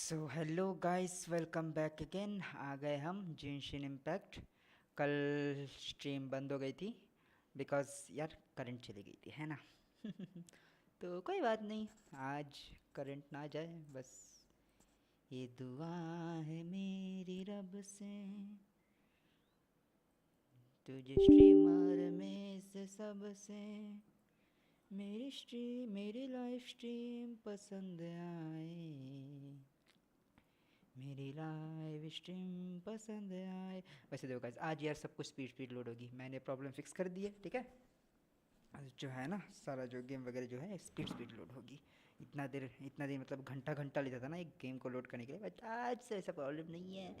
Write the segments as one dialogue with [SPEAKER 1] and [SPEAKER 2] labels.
[SPEAKER 1] सो hello guys, welcome back again. आ गए हम जेंशिन इम्पैक्ट। कल स्ट्रीम बंद हो गई थी बिकॉज़ यार करंट चली गई थी, है ना। तो कोई बात नहीं, आज करंट ना जाए बस ये दुआ है मेरी रब से, तुझे स्ट्रीमर में से सबसे मेरी लाइव स्ट्रीम पसंद आए, मेरी लाइव स्ट्रीम पसंद आए। वैसे देखो गाइस, आज यार सब कुछ स्पीड लोड होगी, मैंने प्रॉब्लम फिक्स कर दी है, ठीक है। जो है ना, सारा जो गेम वगैरह जो है स्पीड लोड होगी। इतना देर मतलब घंटा घंटा लेता था ना एक गेम को लोड करने के लिए, बट आज से ऐसा प्रॉब्लम नहीं है,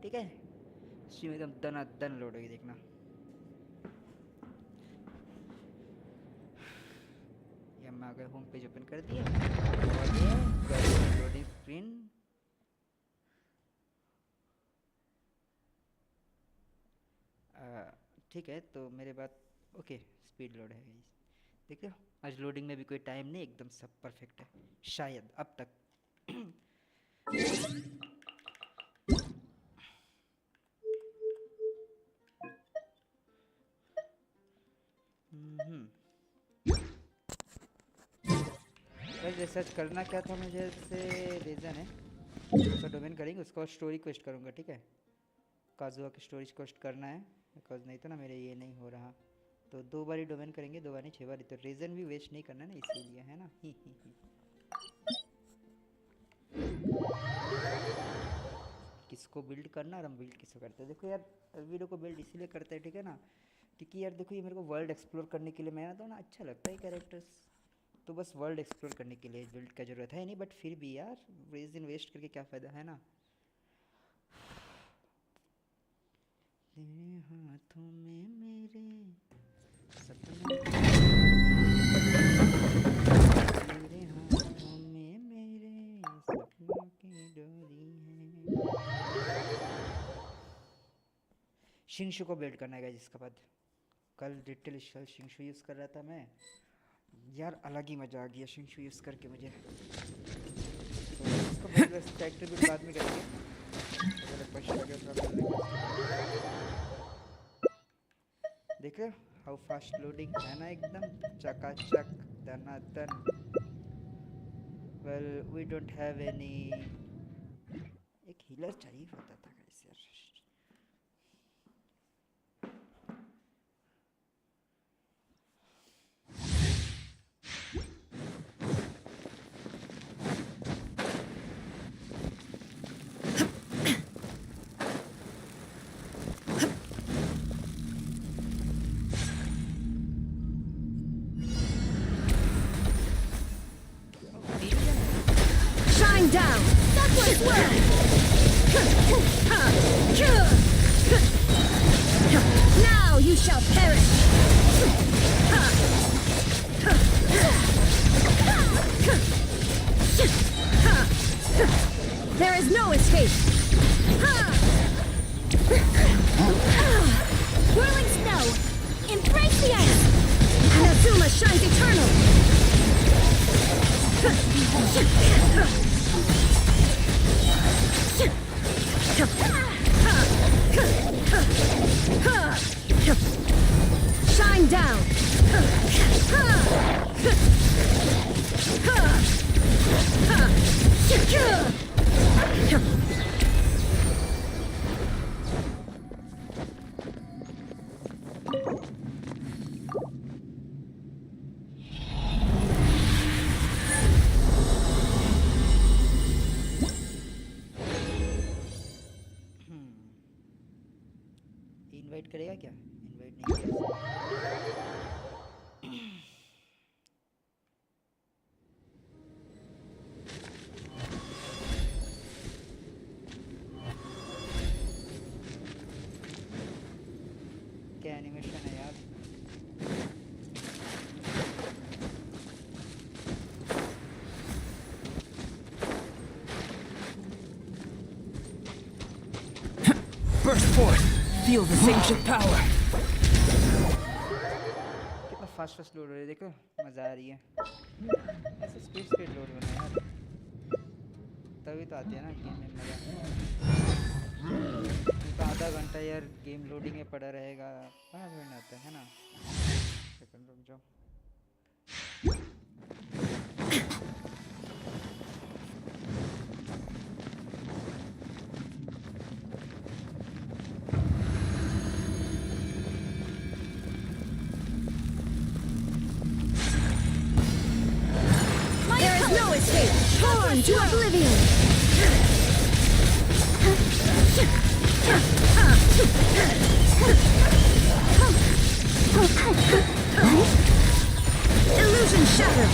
[SPEAKER 1] ठीक है। स्ट्रीम एकदम दन लोड होगी, देखना। ये हम आ गए, होम पेज ओपन कर दिए और ये लोडिंग स्क्रीन। ठीक है, तो मेरे बात ओके, स्पीड लोड है गाइस, देख रहे हो। आज लोडिंग में भी कोई टाइम नहीं, एकदम सब परफेक्ट है शायद अब तक। बस रिसर्च करना क्या था मुझे, से रीज़न है। उसका डोमेन करेंगे, उसका स्टोरी क्वेस्ट करूँगा, ठीक है। काजुआ की स्टोरी क्वेस्ट करना है, बिकॉज नहीं तो ना मेरे ये नहीं हो रहा। तो 2 बार ही डोमेन करेंगे, 2 बार नहीं 6 बार, तो रीज़न भी वेस्ट नहीं करना है ना, इसीलिए, है ना। ही। किसको बिल्ड करना और हम बिल्ड किसको करते हैं, देखो यार, वीडियो को बिल्ड इसीलिए करते हैं, ठीक है ना, क्योंकि यार देखो, ये मेरे को वर्ल्ड एक्सप्लोर करने के लिए, मैं तो ना अच्छा लगता है कैरेक्टर्स, तो बस वर्ल्ड एक्सप्लोर करने के लिए बिल्ड का ज़रूरत है नहीं, बट फिर भी यार रीजन वेस्ट करके क्या फ़ायदा, है ना। तेरे हाथों में मेरे सपने, मेरे हाथों में मेरे सपनों की डोरी है। शिंशु को बिल्ड करना है जिसका बाद, कल डिटेल शिंशु यूज़ कर रहा था मैं, यार अलग ही मज़ा आ गया शिंशु यूज़ करके मुझे। तो इसको कैरेक्टर बिल्ड बाद में करेंगे, पहले फर्स्ट वगैरह थोड़ा कर लेंगे, देख रहे हो हाउ फास्ट लोडिंग है ना, एकदम चकाचक दनादन। Well we don't have any, एक हीलर चाहिए होता था गाइस यार।
[SPEAKER 2] Shine down! Suckler's Will! Now you shall perish! There is no escape! Whirling snow! Embrace the ice! Inazuma shines eternal! Shine down!
[SPEAKER 1] Invite करेगा क्या, इनवाइट नहीं किया।
[SPEAKER 3] burst forth. Feel this ancient power.
[SPEAKER 1] कितना fast load हो रहा है देखो, मजा आ रही है। ऐसे स्पीड लोड होना यार, तभी तो आती है ना गेम में मजा। तो आधा घंटा यार गेम लोडिंग में पड़ा रहेगा, कहाँ में आता है ना। सेकंड रुक जाओ।
[SPEAKER 2] There is no escape. Torn to oblivion. Illusion shattered.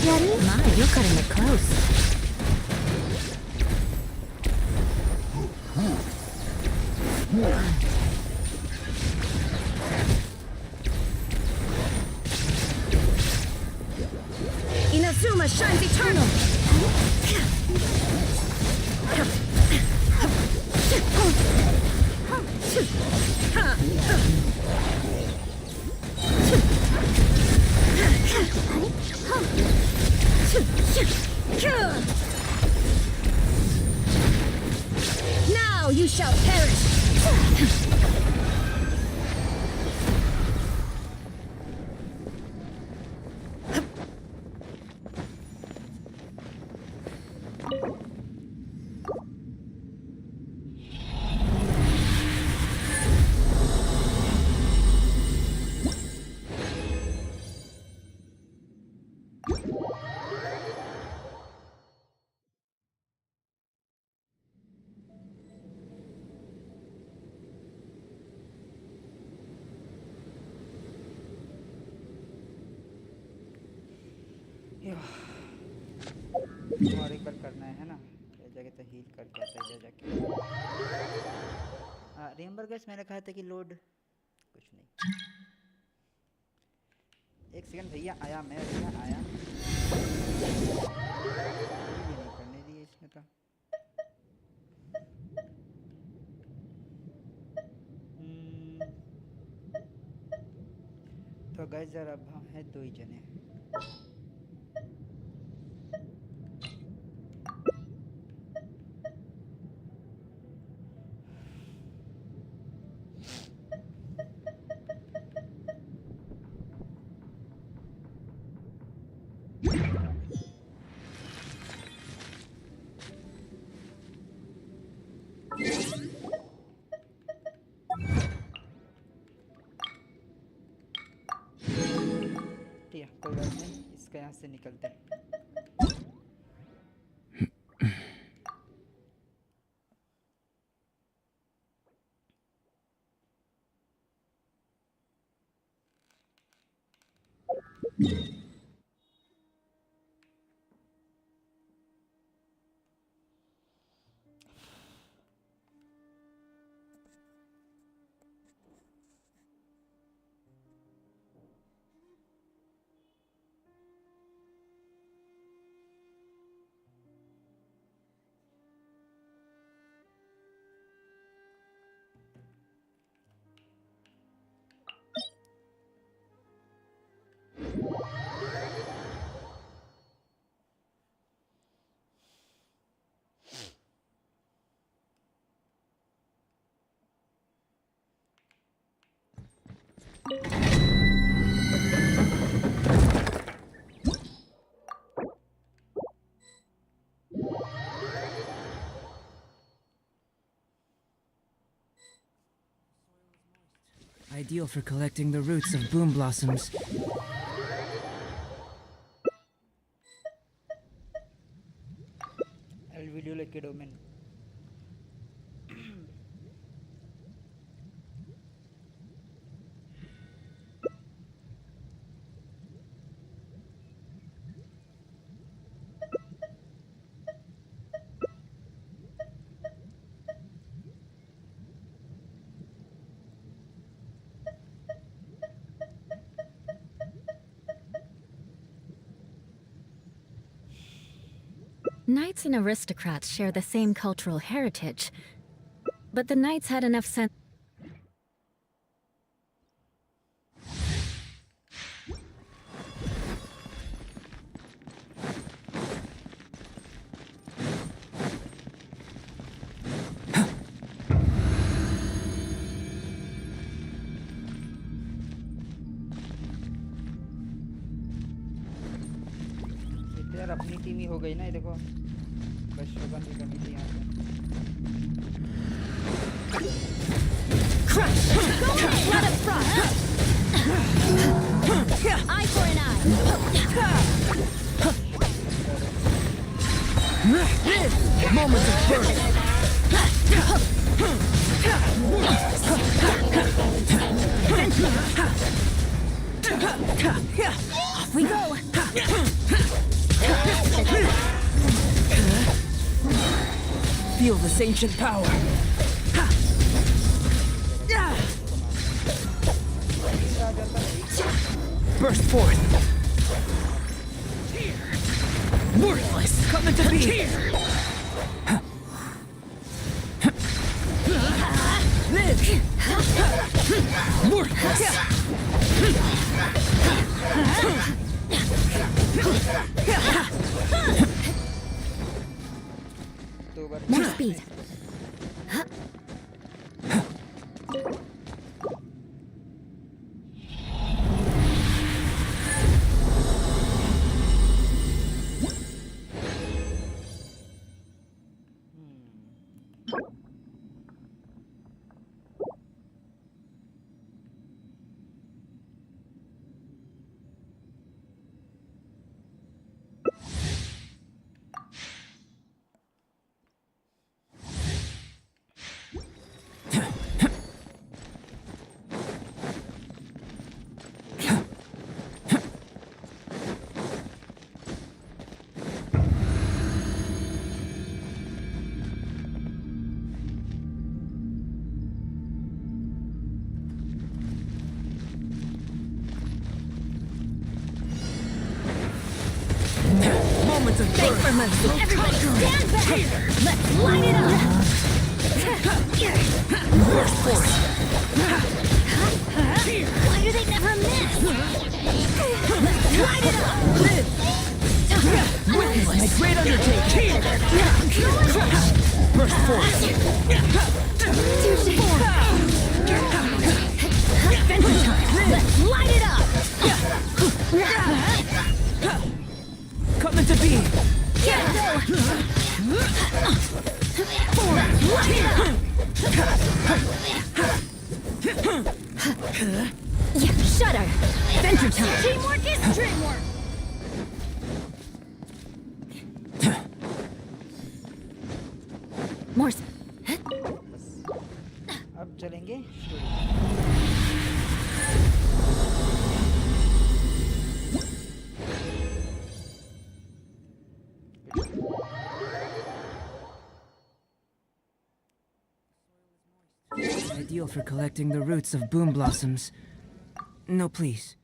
[SPEAKER 2] Ready? My, you're cutting it close. Inazuma shines eternal. Now you shall perish.
[SPEAKER 1] और एक बार करना है ना, ये जाके तो हील करके आता है जाके। रिमेंबर गाइस, मैंने कहा था कि लोड कुछ नहीं। एक सेकंड भैया, आया मैं भैया आया। ये नहीं करने दिए इसने तो गाइस जरा अब हम हैं 2 ही जने। कोई बात नहीं, इसका यहाँ से निकलते हैं।
[SPEAKER 3] Ideal for collecting the roots of boom blossoms.
[SPEAKER 1] El video le quiero men.
[SPEAKER 2] Knights and aristocrats share the same cultural heritage, but the knights had enough sense.
[SPEAKER 1] यार अपनी टीम ही हो गई ना, ये देखो बस शुगर की कमी थी यहाँ पे।
[SPEAKER 2] Crush! Go ahead, let us frost! Eye for an eye!
[SPEAKER 3] Moment of birth.
[SPEAKER 2] Off we go!
[SPEAKER 3] Feel this ancient power. Burst forth. Worthless. Coming to be. Live. Worthless.
[SPEAKER 2] More speed.
[SPEAKER 3] Moments of
[SPEAKER 2] Thanks for mercy. Everybody stand back! Let's light it up!
[SPEAKER 3] burst forth.
[SPEAKER 2] Why do they never miss? Let's light it up!
[SPEAKER 3] Witness my great undertaking. Burst forth.
[SPEAKER 2] Adventure time! Let's light it up!
[SPEAKER 3] Coming to be.
[SPEAKER 2] Yeah, shudder! Adventure time! Teamwork is dreamwork! More.
[SPEAKER 1] अब चलेंगे
[SPEAKER 3] Ideal for collecting the roots of boom blossoms. No, please.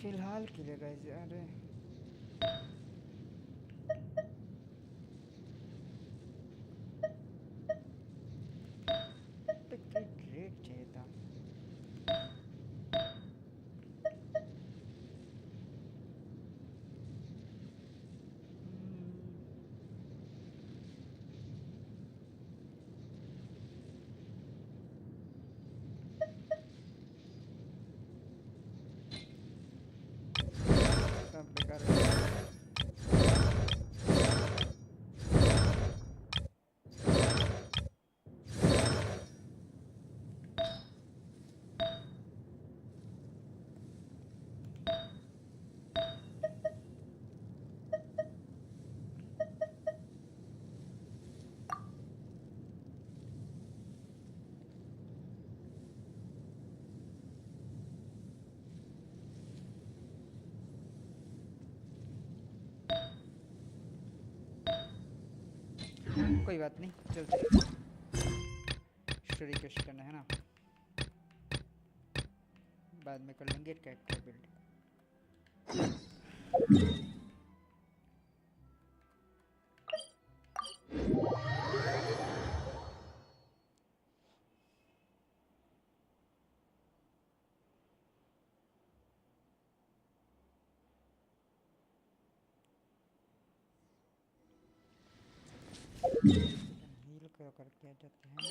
[SPEAKER 1] फिलहाल के लिए guys यार ticket rate चाहिए था। सब बेकार है। कोई बात नहीं, चलते स्टोरी कैश करना है ना, बाद में कर लेंगे कैरेक्टर बिल्ड। हील करके आ जाते हैं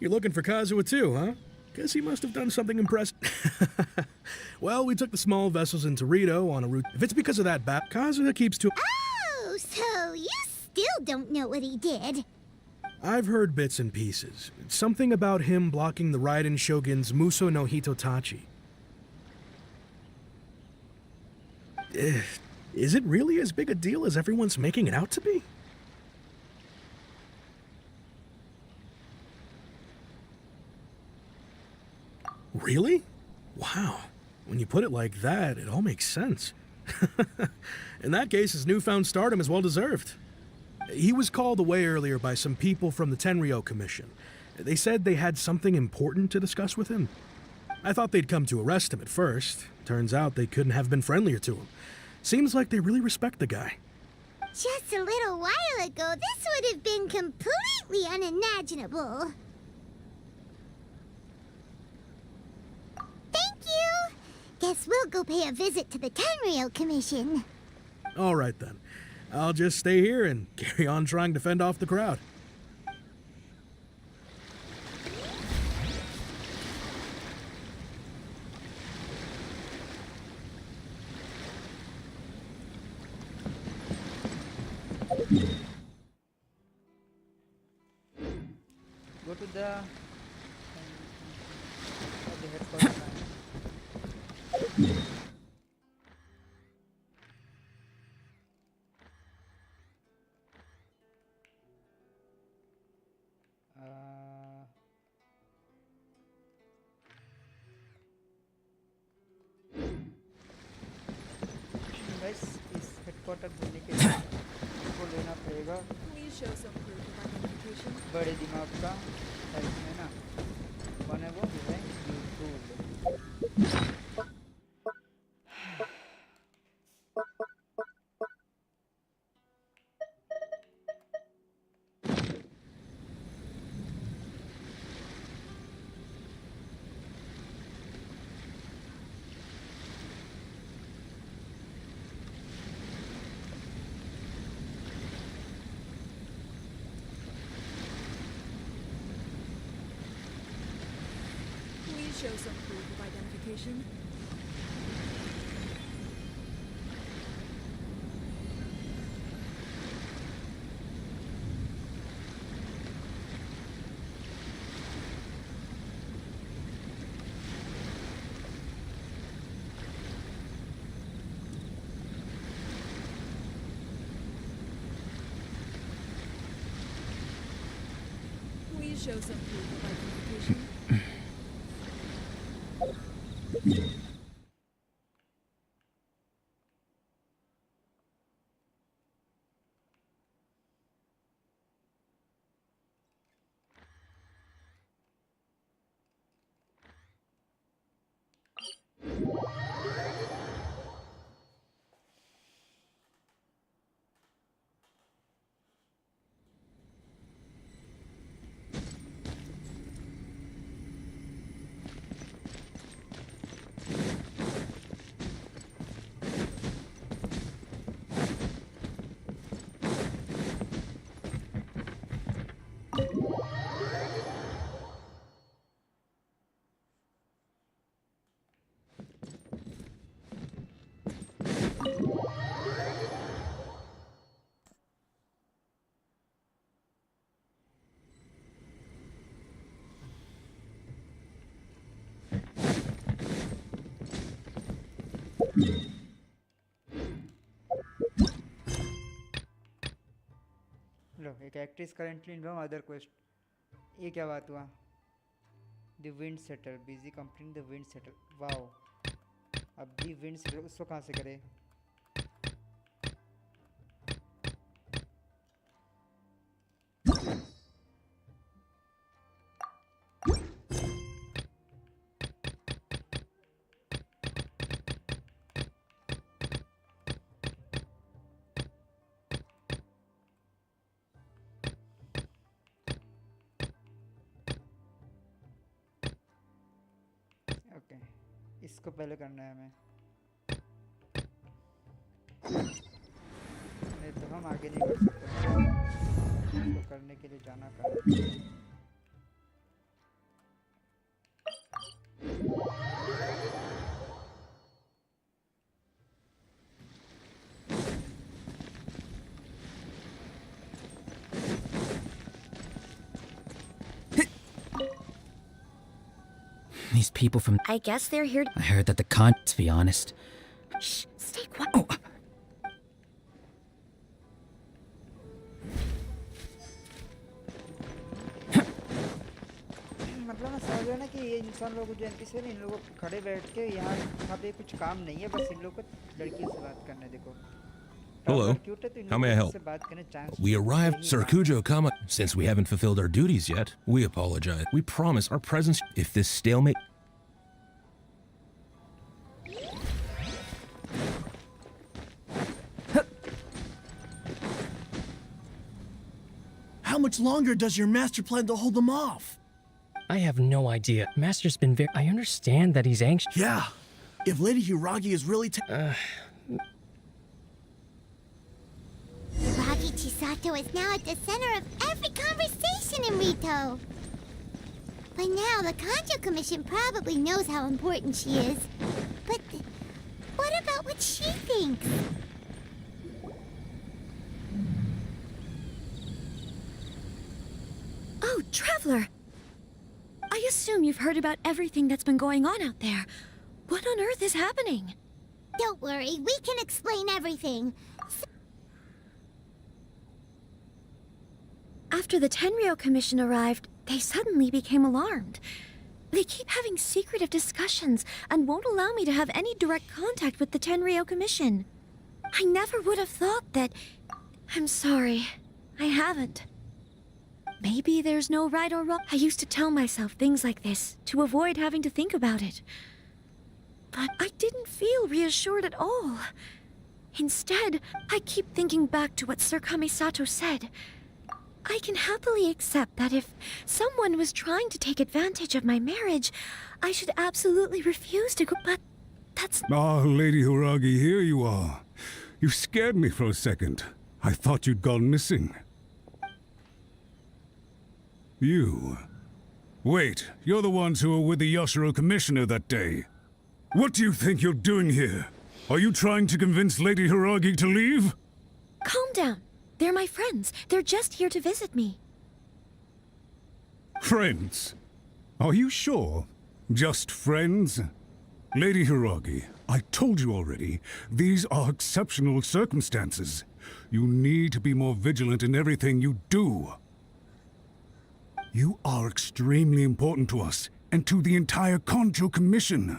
[SPEAKER 4] You're looking for Kazuha too, huh? Guess he must have done something impressive. Well, we took the small vessels into Rito on a route. If it's because of that bat, Kazuha keeps to.
[SPEAKER 5] Oh, so you still don't know what he did?
[SPEAKER 4] I've heard bits and pieces. Something about him blocking the Raiden Shogun's Muso no Hitotachi. Is it really as big a deal as everyone's making it out to be? Really? Wow. When you put it like that, it all makes sense. In that case, his newfound stardom is well deserved. He was called away earlier by some people from the Tenryo Commission. They said they had something important to discuss with him. I thought they'd come to arrest him at first. Turns out they couldn't have been friendlier to him. Seems like they really respect the guy.
[SPEAKER 5] Just a little while ago, this would have been completely unimaginable. Thank you! Guess we'll go pay a visit to the Tenryo Commission.
[SPEAKER 4] All right then. I'll just stay here and carry on trying to fend off the crowd.
[SPEAKER 1] Go to the headquarters. Guys इस headquarter जाने के लिए आपको लेना पड़ेगा बड़े दिमाग का हेल्प में ना, कौन है वो design YouTube.
[SPEAKER 6] Show some proof of identification. show some proof of identification.
[SPEAKER 1] लो एक actress currently involve other quest, ये क्या बात हुआ? The wind settle busy completing the wind settle. Wow, अब दी विंड सेटल उसको कहाँ से करे? इसको पहले करना है हमें, नहीं तो हम आगे नहीं कर सकते। इसको करने के लिए जाना कहाँ?
[SPEAKER 3] These people from...
[SPEAKER 2] I guess they're here.
[SPEAKER 3] I heard that the to be honest.
[SPEAKER 2] Shh, stay quiet.
[SPEAKER 3] Oh.
[SPEAKER 1] मतलब ना समझ रहे ना कि ये इंसान लोग जो एनपीसी है इन लोगों को खड़े बैठ के यहाँ पे कुछ काम नहीं है, बस इन लोगों को लड़कियों से बात करने। देखो
[SPEAKER 7] Hello. How may I help? We arrived, Sir Kujo Kama. Since we haven't fulfilled our duties yet, we apologize. We promise our presence if this stalemate...
[SPEAKER 8] How much longer does your master plan to hold them off?
[SPEAKER 9] I have no idea. Master's been very... I understand that he's anxious.
[SPEAKER 8] Yeah. If Lady Hiragi is really
[SPEAKER 5] Hiragi Chisato is now at the center of every conversation in Rito. By now, the Kanjo Commission probably knows how important she is. But what about what she thinks?
[SPEAKER 2] Oh, Traveler! I assume you've heard about everything that's been going on out there. What on earth is happening?
[SPEAKER 5] Don't worry, we can explain everything.
[SPEAKER 2] After the Tenryo Commission arrived, they suddenly became alarmed. They keep having secretive discussions and won't allow me to have any direct contact with the Tenryo Commission. I never would have thought that... I'm sorry. I haven't. Maybe there's no right or wrong. I used to tell myself things like this to avoid having to think about it. But I didn't feel reassured at all. Instead, I keep thinking back to what Sir Kamisato said. I can happily accept that if someone was trying to take advantage of my marriage, I should absolutely refuse to go, but that's...
[SPEAKER 10] Ah, Lady Hiragi, here you are. You scared me for a second. I thought you'd gone missing. You... Wait, you're the ones who were with the Yoshiro Commissioner that day. What do you think you're doing here? Are you trying to convince Lady Hiragi to leave?
[SPEAKER 2] Calm down. They're my friends. They're just here to visit me.
[SPEAKER 10] Friends? Are you sure? Just friends? Lady Hiragi, I told you already, these are exceptional circumstances. You need to be more vigilant in everything you do. You are extremely important to us and to the entire Conjo Commission.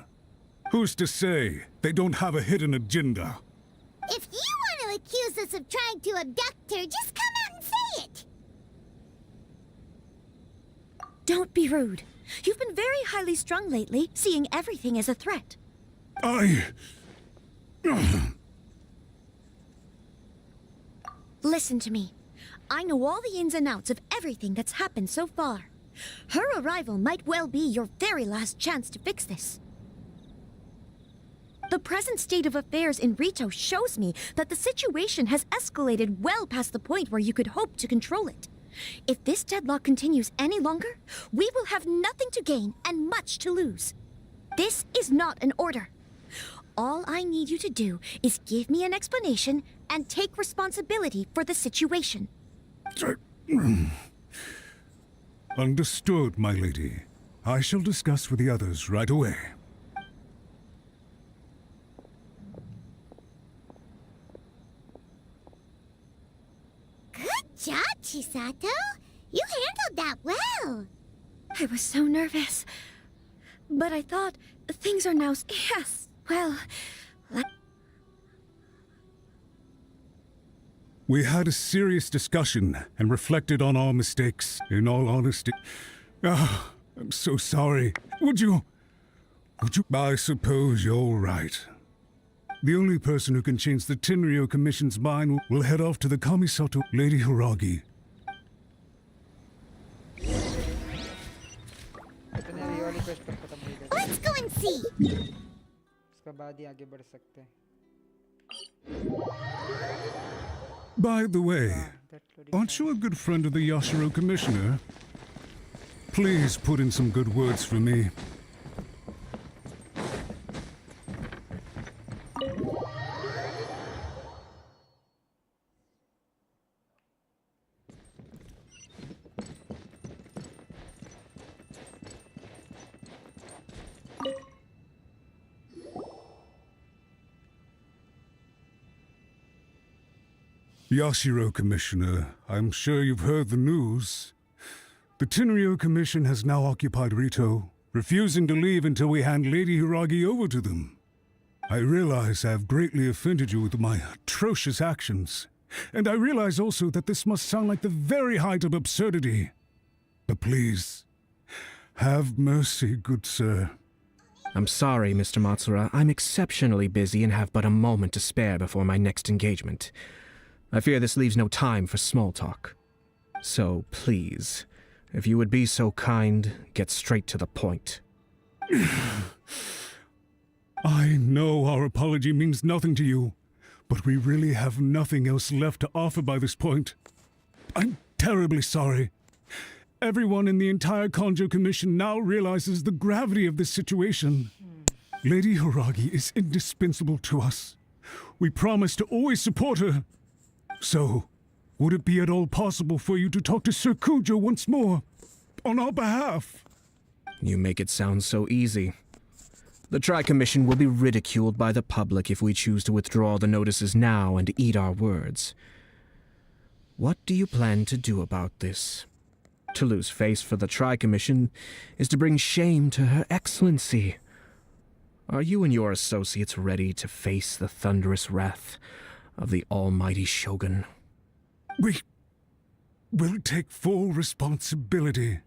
[SPEAKER 10] Who's to say they don't have a hidden agenda?
[SPEAKER 5] If you want to accuse us of trying to abduct her, just come out and say it!
[SPEAKER 2] Don't be rude. You've been very highly strung lately, seeing everything as a threat. Listen to me. I know all the ins and outs of everything that's happened so far. Her arrival might well be your very last chance to fix this. The present state of affairs in Rito shows me that the situation has escalated well past the point where you could hope to control it. If this deadlock continues any longer, we will have nothing to gain and much to lose. This is not an order. All I need you to do is give me an explanation and take responsibility for the situation.
[SPEAKER 10] Understood, my lady. I shall discuss with the others right away.
[SPEAKER 5] Good job, Chisato. You handled that well.
[SPEAKER 2] I was so nervous. But I thought things are now... Yes, well...
[SPEAKER 10] We had a serious discussion and reflected on our mistakes. In all honesty... I'm so sorry. Would you... I suppose you're right. The only person who can change the Tenryo Commission's mind will head off to the Kamisato, Lady Hiragi.
[SPEAKER 5] Let's go and see.
[SPEAKER 1] उसके बाद ही आगे बढ़ सकते हैं.
[SPEAKER 10] By the way, aren't you a good friend of the Yashiro Commissioner? Please put in some good words for me. Yashiro Commissioner, I'm sure you've heard the news. The Tenryo Commission has now occupied Rito, refusing to leave until we hand Lady Hiragi over to them. I realize I have greatly offended you with my atrocious actions, and I realize also that this must sound like the very height of absurdity. But please, have mercy, good sir.
[SPEAKER 3] I'm sorry, Mr. Matsura. I'm exceptionally busy and have but a moment to spare before my next engagement. I fear this leaves no time for small talk. So, please, if you would be so kind, get straight to the point.
[SPEAKER 10] I know our apology means nothing to you, but we really have nothing else left to offer by this point. I'm terribly sorry. Everyone in the entire Conjo Commission now realizes the gravity of this situation. Lady Hiragi is indispensable to us. We promise to always support her. So, would it be at all possible for you to talk to Sir Kujo once more, on our behalf?
[SPEAKER 3] You make it sound so easy. The Tri-Commission will be ridiculed by the public if we choose to withdraw the notices now and eat our words. What do you plan to do about this? To lose face for the Tri-Commission is to bring shame to Her Excellency. Are you and your associates ready to face the thunderous wrath of the almighty Shogun?
[SPEAKER 10] We will take full responsibility.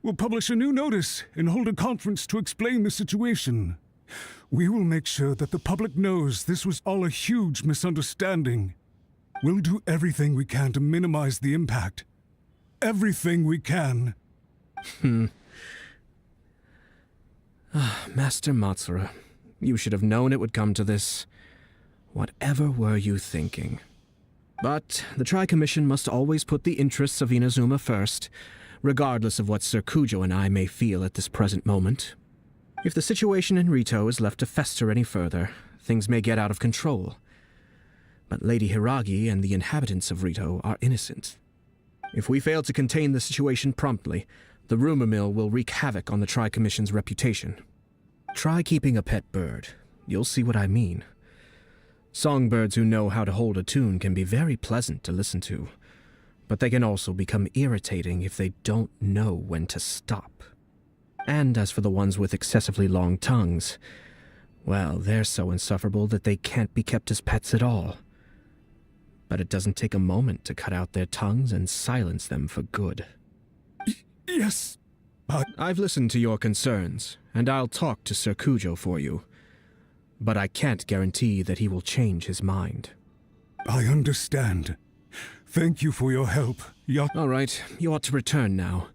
[SPEAKER 10] We'll publish a new notice and hold a conference to explain the situation. We will make sure that the public knows this was all a huge misunderstanding. We'll do everything we can to minimize the impact. Everything we can.
[SPEAKER 3] Master Matsura, you should have known it would come to this. Whatever were you thinking? But the Tri-Commission must always put the interests of Inazuma first, regardless of what Sir Kujo and I may feel at this present moment. If the situation in Rito is left to fester any further, things may get out of control. But Lady Hiragi and the inhabitants of Rito are innocent. If we fail to contain the situation promptly, the rumor mill will wreak havoc on the Tri-Commission's reputation. Try keeping a pet bird. You'll see what I mean. Songbirds who know how to hold a tune can be very pleasant to listen to. but they can also become irritating if they don't know when to stop. And as for the ones with excessively long tongues, well, they're so insufferable that they can't be kept as pets at all. But it doesn't take a moment to cut out their tongues and silence them for good.
[SPEAKER 10] Yes, but
[SPEAKER 3] I've listened to your concerns, and I'll talk to Sir Kujo for you. But I can't guarantee that he will change his mind.
[SPEAKER 10] I understand. Thank you for your help,
[SPEAKER 3] All right, you ought to return now.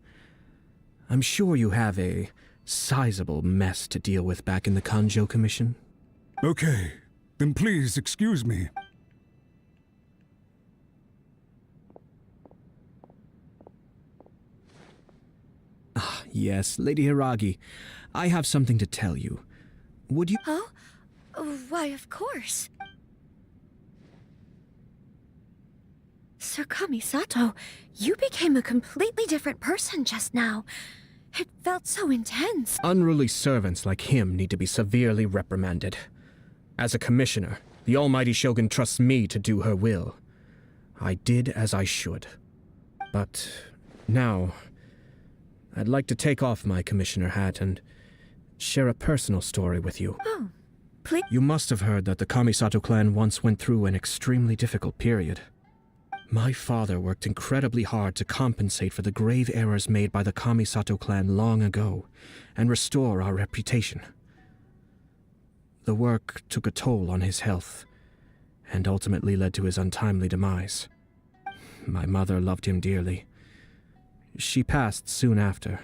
[SPEAKER 3] I'm sure you have a sizable mess to deal with back in the Kanjo Commission.
[SPEAKER 10] Okay, then please excuse me.
[SPEAKER 3] Ah, yes, Lady Hiragi. I have something to tell you. Would you—
[SPEAKER 2] Oh? Why, of course. Sir Kamisato, you became a completely different person just now. It felt so intense.
[SPEAKER 3] Unruly servants like him need to be severely reprimanded. As a commissioner, the Almighty Shogun trusts me to do her will. I did as I should. But now, I'd like to take off my commissioner hat and share a personal story with you.
[SPEAKER 2] Oh, please.
[SPEAKER 3] You must have heard that the Kamisato clan once went through an extremely difficult period. My father worked incredibly hard to compensate for the grave errors made by the Kamisato clan long ago and restore our reputation. The work took a toll on his health and ultimately led to his untimely demise. My mother loved him dearly. She passed soon after.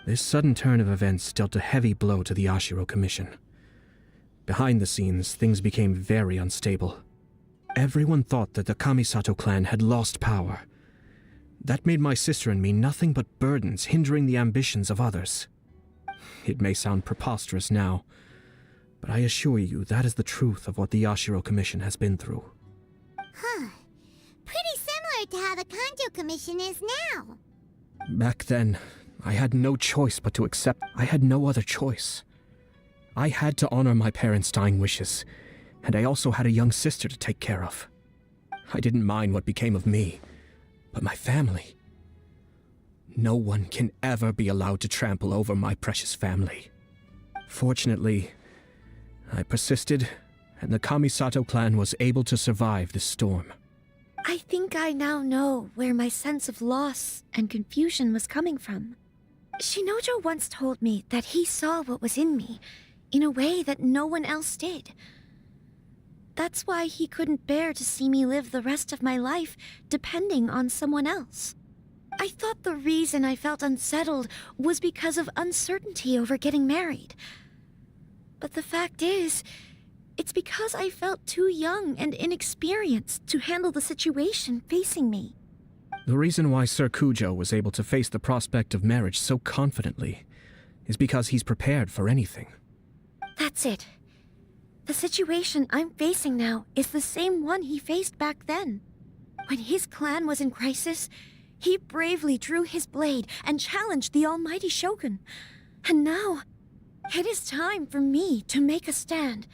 [SPEAKER 3] This sudden turn of events dealt a heavy blow to the Ashiro Commission. Behind the scenes, things became very unstable. Everyone thought that the Kamisato clan had lost power. That made my sister and me nothing but burdens, hindering the ambitions of others. It may sound preposterous now, but I assure you that is the truth of what the Ashiro Commission has been through.
[SPEAKER 5] Huh. Pretty similar to how the Kanjo Commission is now.
[SPEAKER 3] Back then, I had no choice but to accept. I had no other choice. I had to honor my parents' dying wishes, and I also had a young sister to take care of. I didn't mind what became of me, but my family. No one can ever be allowed to trample over my precious family. Fortunately, I persisted, and the Kamisato clan was able to survive this storm.
[SPEAKER 2] I think I now know where my sense of loss and confusion was coming from. Shinojo once told me that he saw what was in me in a way that no one else did. That's why he couldn't bear to see me live the rest of my life depending on someone else. I thought the reason I felt unsettled was because of uncertainty over getting married. But the fact is, it's because I felt too young and inexperienced to handle the situation facing me.
[SPEAKER 3] The reason why Sir Kujo was able to face the prospect of marriage so confidently is because he's prepared for anything.
[SPEAKER 2] That's it. The situation I'm facing now is the same one he faced back then. When his clan was in crisis, he bravely drew his blade and challenged the Almighty Shogun. And now, it is time for me to make a stand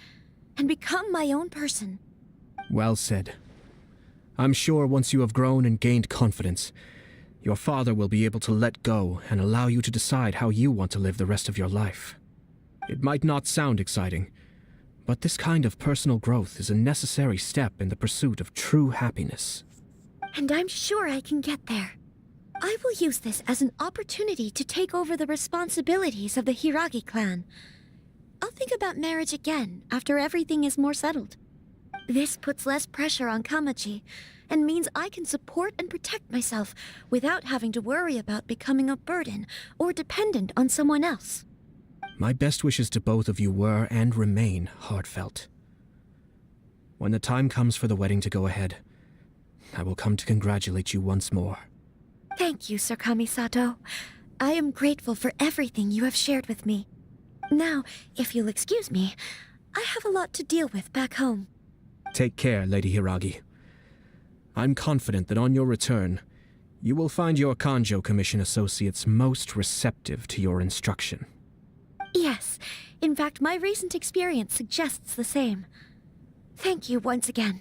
[SPEAKER 2] and become my own person.
[SPEAKER 3] Well said. I'm sure once you have grown and gained confidence, your father will be able to let go and allow you to decide how you want to live the rest of your life. It might not sound exciting, but this kind of personal growth is a necessary step in the pursuit of true happiness.
[SPEAKER 2] And I'm sure I can get there. I will use this as an opportunity to take over the responsibilities of the Hiragi clan. I'll think about marriage again after everything is more settled. This puts less pressure on Kamachi, and means I can support and protect myself without having to worry about becoming a burden or dependent on someone else.
[SPEAKER 3] My best wishes to both of you were and remain heartfelt. When the time comes for the wedding to go ahead, I will come to congratulate you once more.
[SPEAKER 2] Thank you, Sir Kamisato. I am grateful for everything you have shared with me. Now, if you'll excuse me, I have a lot to deal with back home.
[SPEAKER 3] Take care, Lady Hiragi. I'm confident that on your return, you will find your Kanjo Commission associates most receptive to your instruction.
[SPEAKER 2] Yes, in fact, my recent experience suggests the same. Thank you once again.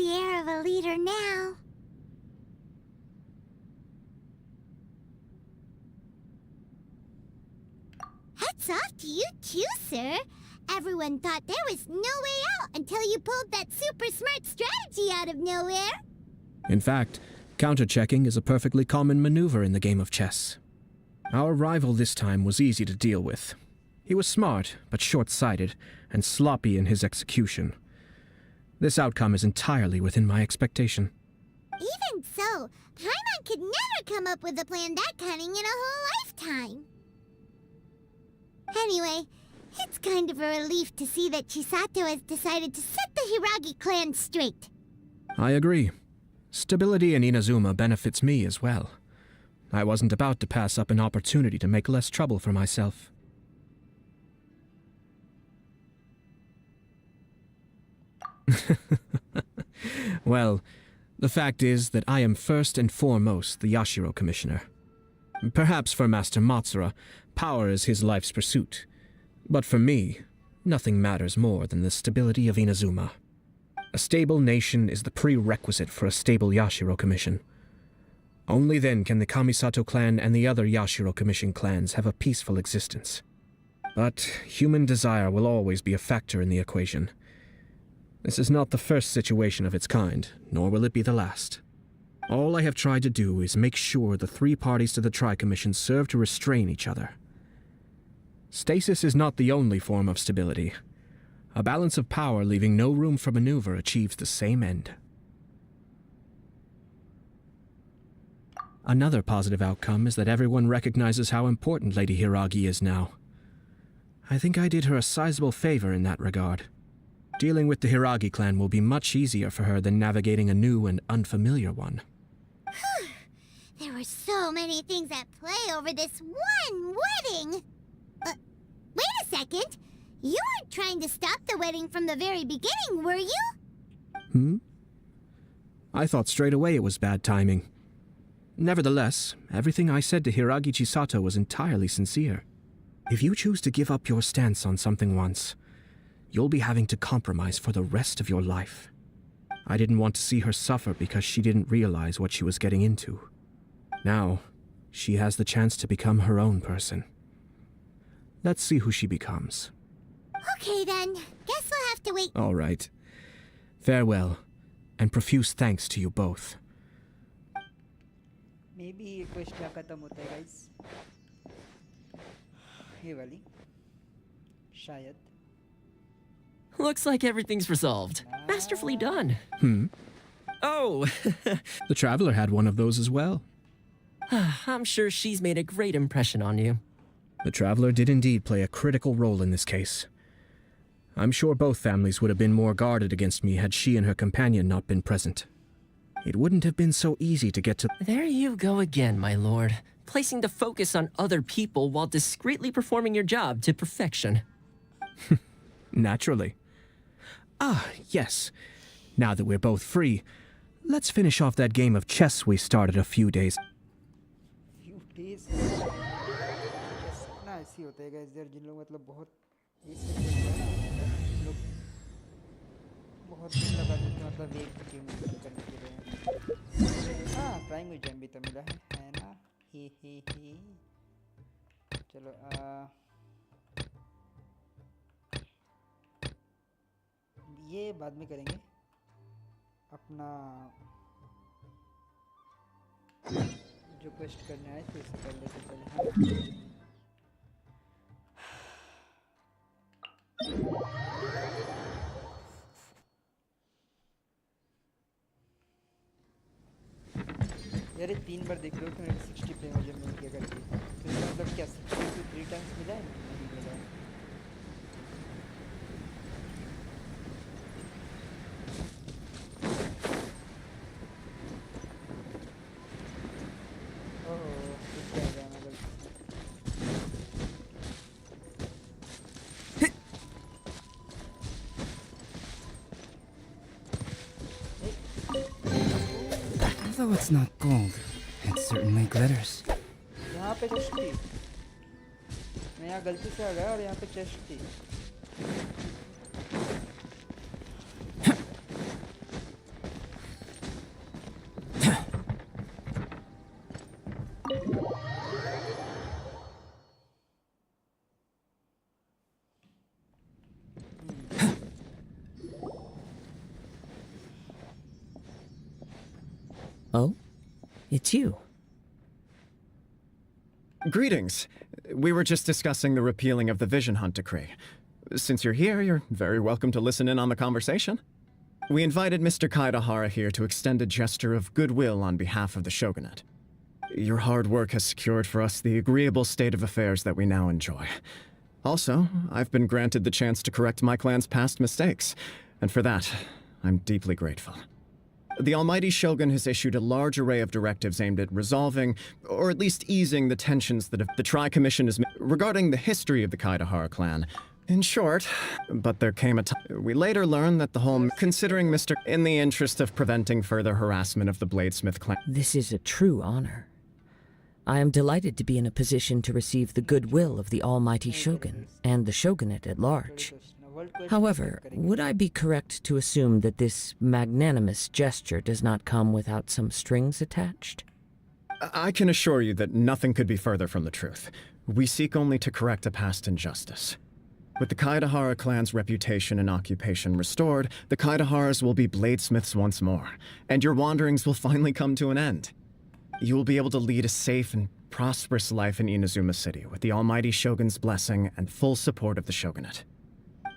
[SPEAKER 5] the air of a leader now. Hats off to you too, sir. Everyone thought there was no way out until you pulled that super smart strategy out of nowhere.
[SPEAKER 3] In fact, counter-checking is a perfectly common maneuver in the game of chess. Our rival this time was easy to deal with. He was smart, but short-sighted, and sloppy in his execution. This outcome is entirely within my expectation.
[SPEAKER 5] Even so, Paimon could never come up with a plan that cunning in a whole lifetime. Anyway, it's kind of a relief to see that Chisato has decided to set the Hiragi clan straight.
[SPEAKER 3] I agree. Stability in Inazuma benefits me as well. I wasn't about to pass up an opportunity to make less trouble for myself. Well, the fact is that I am first and foremost the Yashiro Commissioner. Perhaps for Master Matsura, power is his life's pursuit. But for me, nothing matters more than the stability of Inazuma. A stable nation is the prerequisite for a stable Yashiro Commission. Only then can the Kamisato clan and the other Yashiro Commission clans have a peaceful existence. But human desire will always be a factor in the equation. This is not the first situation of its kind, nor will it be the last. All I have tried to do is make sure the three parties to the Tri-Commission serve to restrain each other. Stasis is not the only form of stability. A balance of power leaving no room for maneuver achieves the same end. Another positive outcome is that everyone recognizes how important Lady Hiragi is now. I think I did her a sizable favor in that regard. Dealing with the Hiragi clan will be much easier for her than navigating a new and unfamiliar one.
[SPEAKER 5] There were so many things at play over this one wedding! Wait a second! You weren't trying to stop the wedding from the very beginning, were you?
[SPEAKER 3] I thought straight away it was bad timing. Nevertheless, everything I said to Hiragi Chisato was entirely sincere. If you choose to give up your stance on something once, you'll be having to compromise for the rest of your life. I didn't want to see her suffer because she didn't realize what she was getting into. Now, she has the chance to become her own person. Let's see who she becomes.
[SPEAKER 5] Okay then, guess we'll have to wait.
[SPEAKER 3] All right. Farewell, and profuse thanks to you both.
[SPEAKER 1] Maybe ये quest क्या खत्म होता है guys? ये वाली शायद.
[SPEAKER 6] Looks like everything's resolved. Masterfully done. Oh,
[SPEAKER 3] The Traveler had one of those as well.
[SPEAKER 6] I'm sure she's made a great impression on you.
[SPEAKER 3] The Traveler did indeed play a critical role in this case. I'm sure both families would have been more guarded against me had she and her companion not been present. It wouldn't have been so easy to get to...
[SPEAKER 6] There you go again, my lord. Placing the focus on other people while discreetly performing your job to perfection.
[SPEAKER 3] Naturally. Ah, yes. Now that we're both free, let's finish off that game of chess we started a few days...
[SPEAKER 1] Few days. Yes, ना ऐसे होते हैं guys यार जिन लोग मतलब बहुत ऐसे लोग बहुत दिन लगा देते हैं मतलब एक गेम करने के लिए. हाँ प्राइम जैम भी तो मिला है ना ही चलो ये बाद में करेंगे अपना जो क्वेस्ट करने आए थे इससे पहले हाँ यार 3 बार देख लो तो मेरे 60 पे मुझे मिल गया करके तो इसका मतलब क्या 60 को 3 टाइम्स मिला है नहीं मिला है
[SPEAKER 11] Although it's not gold, it certainly glitters.
[SPEAKER 1] यहाँ पे चेस्ट थी मैं यहाँ गलती से आ गया और यहाँ पे चेस्ट थी
[SPEAKER 6] Oh? It's you.
[SPEAKER 12] Greetings. We were just discussing the repealing of the Vision Hunt Decree. Since you're here, you're very welcome to listen in on the conversation. We invited Mr. Kaidahara here to extend a gesture of goodwill on behalf of the Shogunate. Your hard work has secured for us the agreeable state of affairs that we now enjoy. Also, I've been granted the chance to correct my clan's past mistakes, and for that, I'm deeply grateful. The Almighty Shogun has issued a large array of directives aimed at resolving, or at least easing, the tensions that the Tri-Commission has made regarding the history of the Kaidahara clan. In short, but there came a time. We later learned that the whole, considering Mr. in the interest of preventing further harassment of the Bladesmith clan.
[SPEAKER 6] This is a true honor. I am delighted to be in a position to receive the goodwill of the Almighty Shogun and the Shogunate at large. However, would I be correct to assume that this magnanimous gesture does not come without some strings attached?
[SPEAKER 12] I can assure you that nothing could be further from the truth. We seek only to correct a past injustice. With the Kaidahara clan's reputation and occupation restored, the Kaidaharas will be bladesmiths once more, and your wanderings will finally come to an end. You will be able to lead a safe and prosperous life in Inazuma City with the Almighty Shogun's blessing and full support of the Shogunate.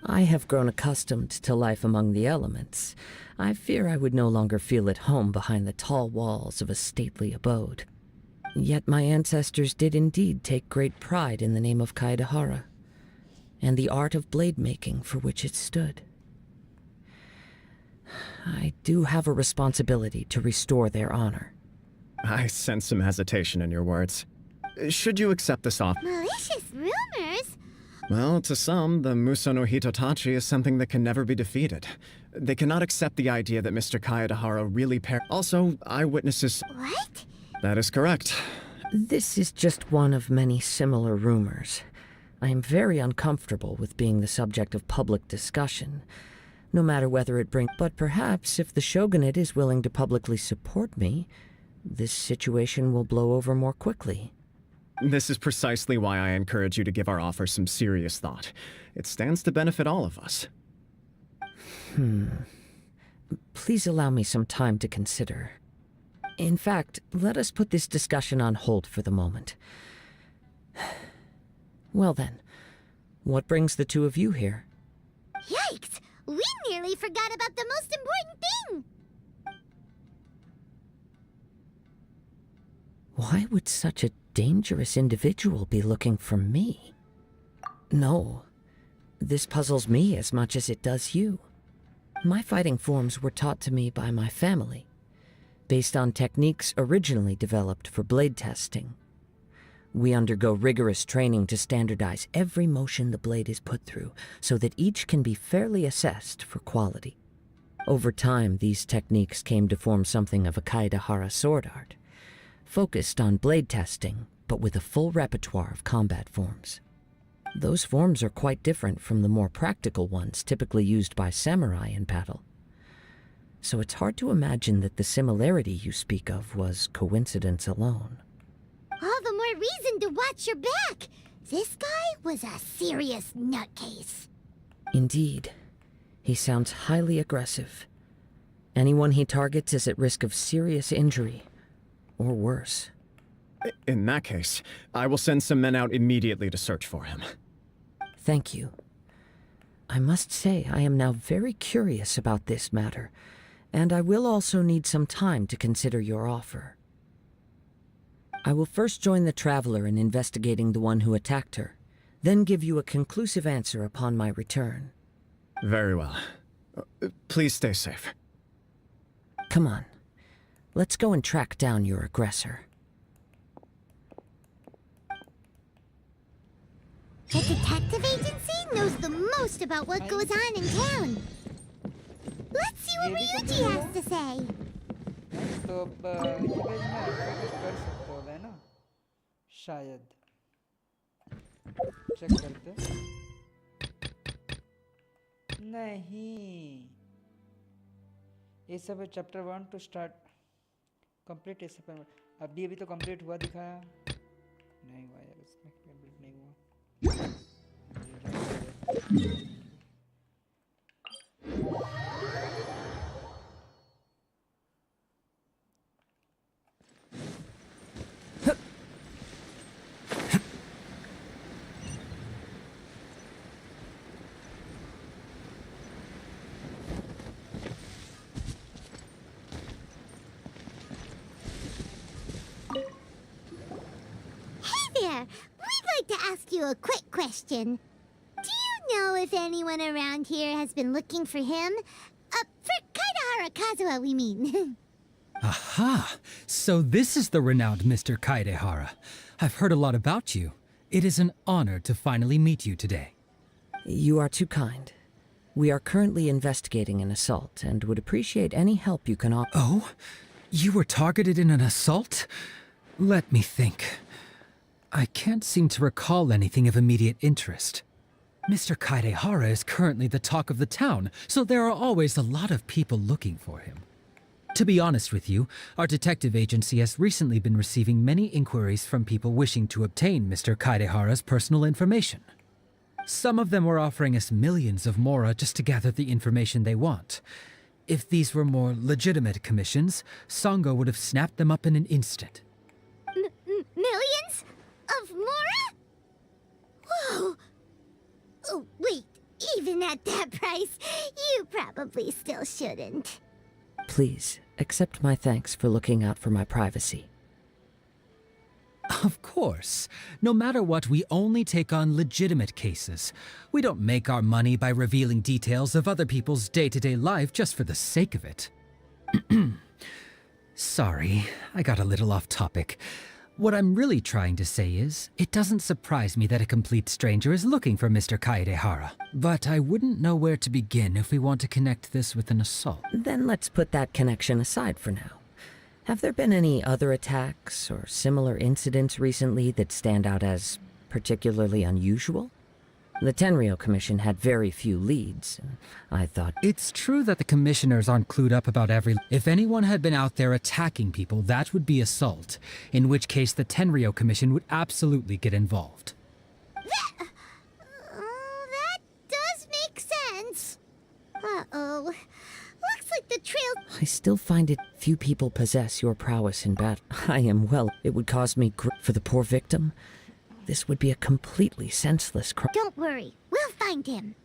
[SPEAKER 6] I have grown accustomed to life among the elements. I fear I would no longer feel at home behind the tall walls of a stately abode. Yet my ancestors did indeed take great pride in the name of Kaidahara, and the art of blade making for which it stood. I do have a responsibility to restore their honor.
[SPEAKER 12] I sense some hesitation in your words. Should you accept this offer?
[SPEAKER 5] Malicious rumors?
[SPEAKER 12] Well, to some, the Muso no Hitotachi is something that can never be defeated. They cannot accept the idea that Mr. Kaidahara really Also, eyewitnesses...
[SPEAKER 5] What?
[SPEAKER 12] That is correct.
[SPEAKER 6] This is just one of many similar rumors. I am very uncomfortable with being the subject of public discussion, no matter whether it brings... But perhaps if the Shogunate is willing to publicly support me, this situation will blow over more quickly.
[SPEAKER 12] This is precisely why I encourage you to give our offer some serious thought. It stands to benefit all of us.
[SPEAKER 6] Please allow me some time to consider. In fact, let us put this discussion on hold for the moment. Well then, what brings the two of you here?
[SPEAKER 5] Yikes! We nearly forgot about the most important thing!
[SPEAKER 6] Why would such a dangerous individual be looking for me? No, this puzzles me as much as it does you. My fighting forms were taught to me by my family, based on techniques originally developed for blade testing. We undergo rigorous training to standardize every motion the blade is put through, so that each can be fairly assessed for quality. Over time, these techniques came to form something of a Kaidahara sword art, focused on blade testing, but with a full repertoire of combat forms. Those forms are quite different from the more practical ones typically used by samurai in battle. So it's hard to imagine that the similarity you speak of was coincidence alone.
[SPEAKER 5] All the more reason to watch your back! This guy was a serious nutcase.
[SPEAKER 6] Indeed. He sounds highly aggressive. Anyone he targets is at risk of serious injury, or worse.
[SPEAKER 12] In that case, I will send some men out immediately to search for him.
[SPEAKER 6] Thank you. I must say I am now very curious about this matter, and I will also need some time to consider your offer. I will first join the Traveler in investigating the one who attacked her, then give you a conclusive answer upon my return.
[SPEAKER 12] Very well. Please stay safe.
[SPEAKER 6] Come on. Let's go and track down your aggressor.
[SPEAKER 5] The detective agency knows the most about what goes on in town. Let's see what Ryuji has to say.
[SPEAKER 1] तो अब image में आपको कुछ कर सकते हो है ना शायद चेक करते नहीं ये सब चैप्टर 1 टू स्टार्ट कंप्लीट ऐसे पर अभी तो कंप्लीट हुआ दिखाया नहीं हुआ यार इसमें कंप्लीट नहीं हुआ
[SPEAKER 5] we'd like to ask you a quick question. Do you know if anyone around here has been looking for him? For Kaidahara Kazuha, we mean.
[SPEAKER 13] Aha! So this is the renowned Mr. Kaidehara. I've heard a lot about you. It is an honor to finally meet you today.
[SPEAKER 6] You are too kind. We are currently investigating an assault and would appreciate any help you can offer.
[SPEAKER 13] Oh? You were targeted in an assault? Let me think. I can't seem to recall anything of immediate interest. Mr. Kaidehara is currently the talk of the town, so there are always a lot of people looking for him. To be honest with you, our detective agency has recently been receiving many inquiries from people wishing to obtain Mr. Kaidehara's personal information. Some of them were offering us millions of mora just to gather the information they want. If these were more legitimate commissions, Sango would have snapped them up in an instant.
[SPEAKER 5] Millions? Of mora? Whoa! Oh, wait, even at that price, you probably still shouldn't.
[SPEAKER 6] Please, accept my thanks for looking out for my privacy.
[SPEAKER 13] Of course. No matter what, we only take on legitimate cases. We don't make our money by revealing details of other people's day-to-day life just for the sake of it. Sorry, I got a little off topic. What I'm really trying to say is, it doesn't surprise me that a complete stranger is looking for Mr. Kaidehara. But I wouldn't know where to begin if we want to connect this with an assault.
[SPEAKER 6] Then let's put that connection aside for now. Have there been any other attacks or similar incidents recently that stand out as particularly unusual? The Tenryou Commission had very few leads, and I thought...
[SPEAKER 13] It's true that the commissioners aren't clued up about every... If anyone had been out there attacking people, that would be assault, in which case the Tenryou Commission would absolutely get involved.
[SPEAKER 5] That does make sense. Uh-oh. Looks like the trail...
[SPEAKER 6] I still find it few people possess your prowess in battle. I am well. It would cause me for the poor victim. This would be a completely senseless crime.
[SPEAKER 5] Don't worry, we'll find him.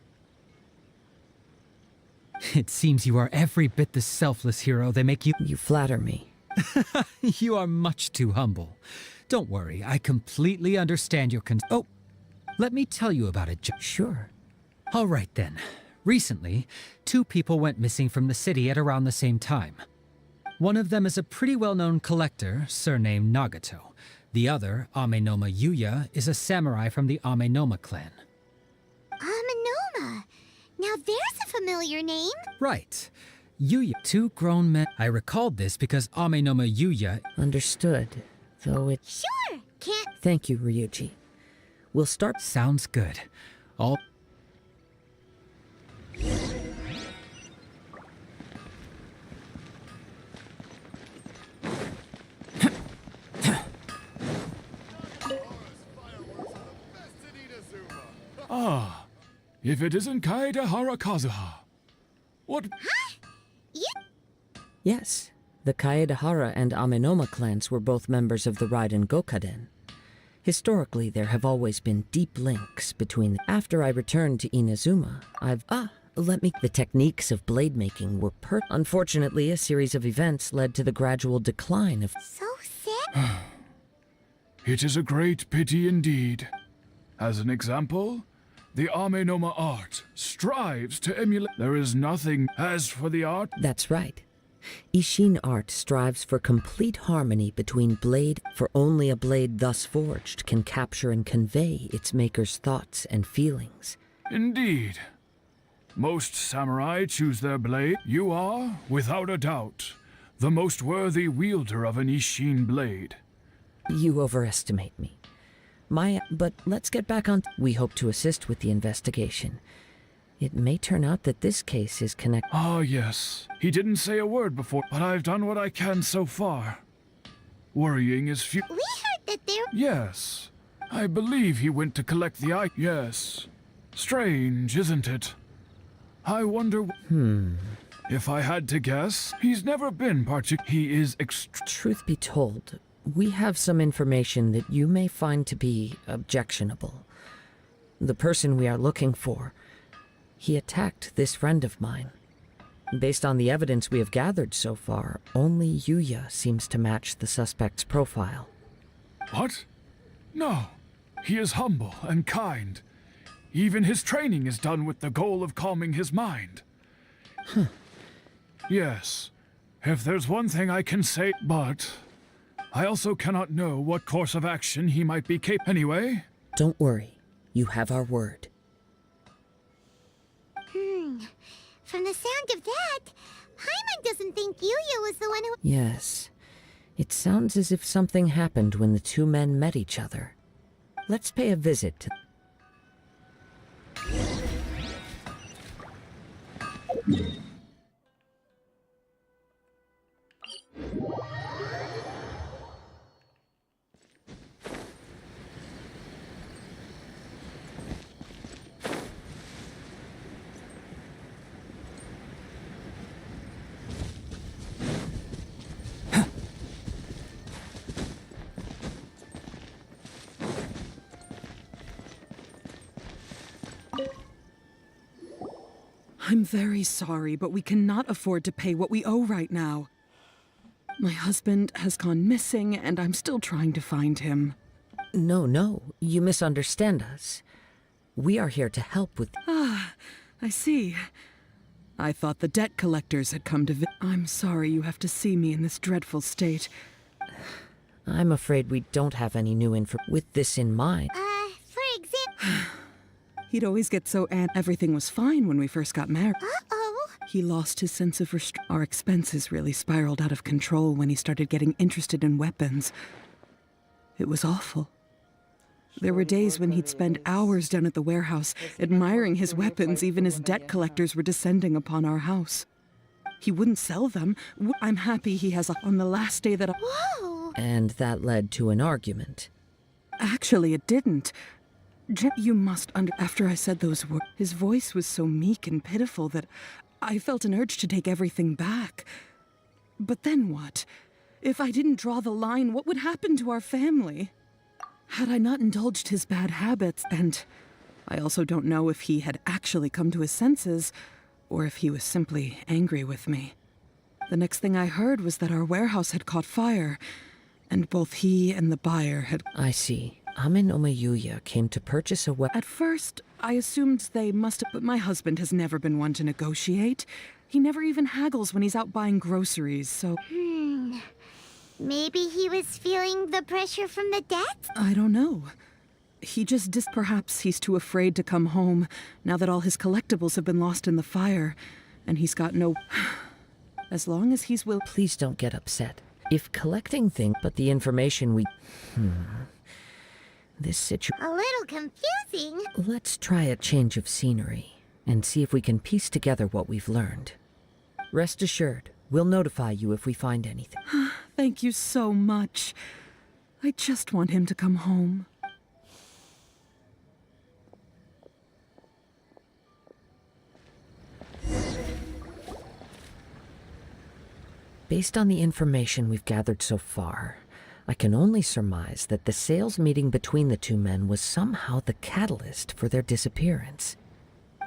[SPEAKER 13] It seems you are every bit the selfless hero they make you...
[SPEAKER 6] You flatter me.
[SPEAKER 13] You are much too humble. Don't worry, I completely understand your Oh, let me tell you about it,
[SPEAKER 6] Sure.
[SPEAKER 13] All right then. Recently, 2 people went missing from the city at around the same time. One of them is a pretty well-known collector, surnamed Nagato. The other, Amenoma Yuya, is a samurai from the Amenoma clan.
[SPEAKER 5] Amenoma? Now there's a familiar name.
[SPEAKER 13] Right. Yuya, 2 grown men. I recalled this because Amenoma Yuya...
[SPEAKER 6] Understood. Though it...
[SPEAKER 5] Sure, can't...
[SPEAKER 6] Thank you, Ryuji. We'll start...
[SPEAKER 13] Sounds good. All...
[SPEAKER 10] Ah, if it isn't Kaidehara Kazuha. What?
[SPEAKER 6] Yes. The Kaedehara and Amenoma clans were both members of the Raiden Gokaden. Historically, there have always been deep links between... After I returned to Inazuma, the techniques of blade making were Unfortunately, a series of events led to the gradual decline of...
[SPEAKER 5] So sad?
[SPEAKER 10] It is a great pity indeed. As an example, the Amenoma art strives to emulate... There is nothing... As for the art...
[SPEAKER 6] That's right. Ishin art strives for complete harmony between blade, for only a blade thus forged can capture and convey its maker's thoughts and feelings.
[SPEAKER 10] Indeed. Most samurai choose their blade. You are, without a doubt, the most worthy wielder of an Ishin blade.
[SPEAKER 6] You overestimate me. But let's get back on... We hope to assist with the investigation. It may turn out that this case is connected...
[SPEAKER 10] Ah, yes. He didn't say a word before, but I've done what I can so far. Worrying is few...
[SPEAKER 5] We heard that there...
[SPEAKER 10] Yes. I believe he went to collect the eye... Yes. Strange, isn't it? I wonder... If I had to guess, he's never been He is
[SPEAKER 6] Truth be told, we have some information that you may find to be objectionable. The person we are looking for... He attacked this friend of mine. Based on the evidence we have gathered so far, only Yuya seems to match the suspect's profile.
[SPEAKER 10] What? No. He is humble and kind. Even his training is done with the goal of calming his mind. Yes, if there's one thing I can say, but I also cannot know what course of action he might be capable. Anyway.
[SPEAKER 6] Don't worry. You have our word.
[SPEAKER 5] From the sound of that, Paimon doesn't think Yuya was the one who...
[SPEAKER 6] Yes. It sounds as if something happened when the two men met each other. Let's pay a visit to...
[SPEAKER 14] I'm very sorry, but we cannot afford to pay what we owe right now. My husband has gone missing, and I'm still trying to find him.
[SPEAKER 6] No, you misunderstand us. We are here to help with...
[SPEAKER 14] Ah, I see. I thought the debt collectors had come to I'm sorry you have to see me in this dreadful state.
[SPEAKER 6] I'm afraid we don't have any new info. With this in mind...
[SPEAKER 5] for example...
[SPEAKER 14] He'd always get so everything was fine when we first got married.
[SPEAKER 5] Uh-oh.
[SPEAKER 14] He lost his sense of Our expenses really spiraled out of control when he started getting interested in weapons. It was awful. There were days when he'd spend hours down at the warehouse, admiring his weapons even as debt collectors were descending upon our house. He wouldn't sell them. I'm happy he has on the last day that
[SPEAKER 5] Whoa!
[SPEAKER 6] And that led to an argument.
[SPEAKER 14] Actually, it didn't. You must after I said those words, his voice was so meek and pitiful that I felt an urge to take everything back. But then what? If I didn't draw the line, what would happen to our family? Had I not indulged his bad habits, and I also don't know if he had actually come to his senses, or if he was simply angry with me. The next thing I heard was that our warehouse had caught fire, and both he and the buyer had...
[SPEAKER 6] I see. Amenoma Yuya came to purchase a weapon.
[SPEAKER 14] At first, I assumed they must have, but my husband has never been one to negotiate. He never even haggles when he's out buying groceries, so...
[SPEAKER 5] Maybe he was feeling the pressure from the debt?
[SPEAKER 14] I don't know. He just perhaps he's too afraid to come home now that all his collectibles have been lost in the fire, and he's got no... As long as he's will...
[SPEAKER 6] Please don't get upset. If collecting things, but the information we... This situation...
[SPEAKER 5] A little confusing.
[SPEAKER 6] Let's try a change of scenery and see if we can piece together what we've learned. Rest assured, we'll notify you if we find anything.
[SPEAKER 14] Thank you so much. I just want him to come home.
[SPEAKER 6] Based on the information we've gathered so far, I can only surmise that the sales meeting between the two men was somehow the catalyst for their disappearance.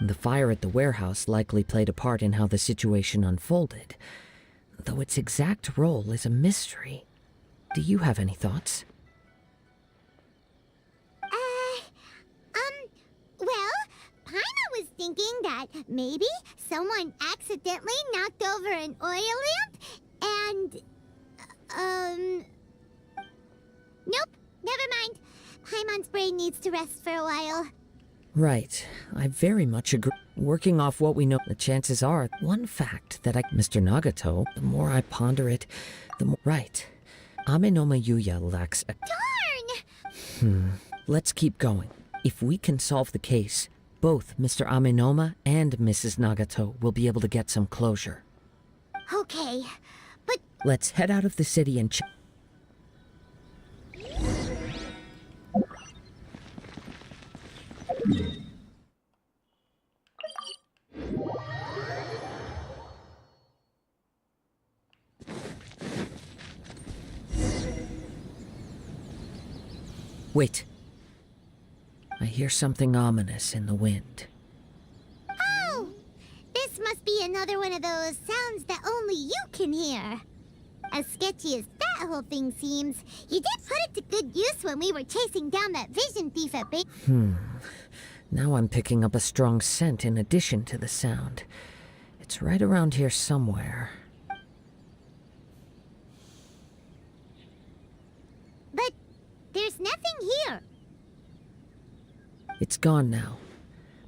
[SPEAKER 6] The fire at the warehouse likely played a part in how the situation unfolded, though its exact role is a mystery. Do you have any thoughts?
[SPEAKER 5] Well, Paimon was thinking that maybe someone accidentally knocked over an oil lamp and, Nope, never mind. Paimon's brain needs to rest for a while.
[SPEAKER 6] Right. I very much agree. Working off what we know, the chances are, one fact that Mr. Nagato, the more I ponder it, the more... Right. Amenoma Yuya lacks a...
[SPEAKER 5] Darn!
[SPEAKER 6] Let's keep going. If we can solve the case, both Mr. Amenoma and Mrs. Nagato will be able to get some closure.
[SPEAKER 5] Okay, but...
[SPEAKER 6] Let's head out of the city and Wait. I hear something ominous in the wind.
[SPEAKER 5] Oh! This must be another one of those sounds that only you can hear. As sketchy as that that whole thing seems. You did put it to good use when we were chasing down that vision thief at Big...
[SPEAKER 6] Now I'm picking up a strong scent in addition to the sound. It's right around here somewhere.
[SPEAKER 5] But there's nothing here.
[SPEAKER 6] It's gone now,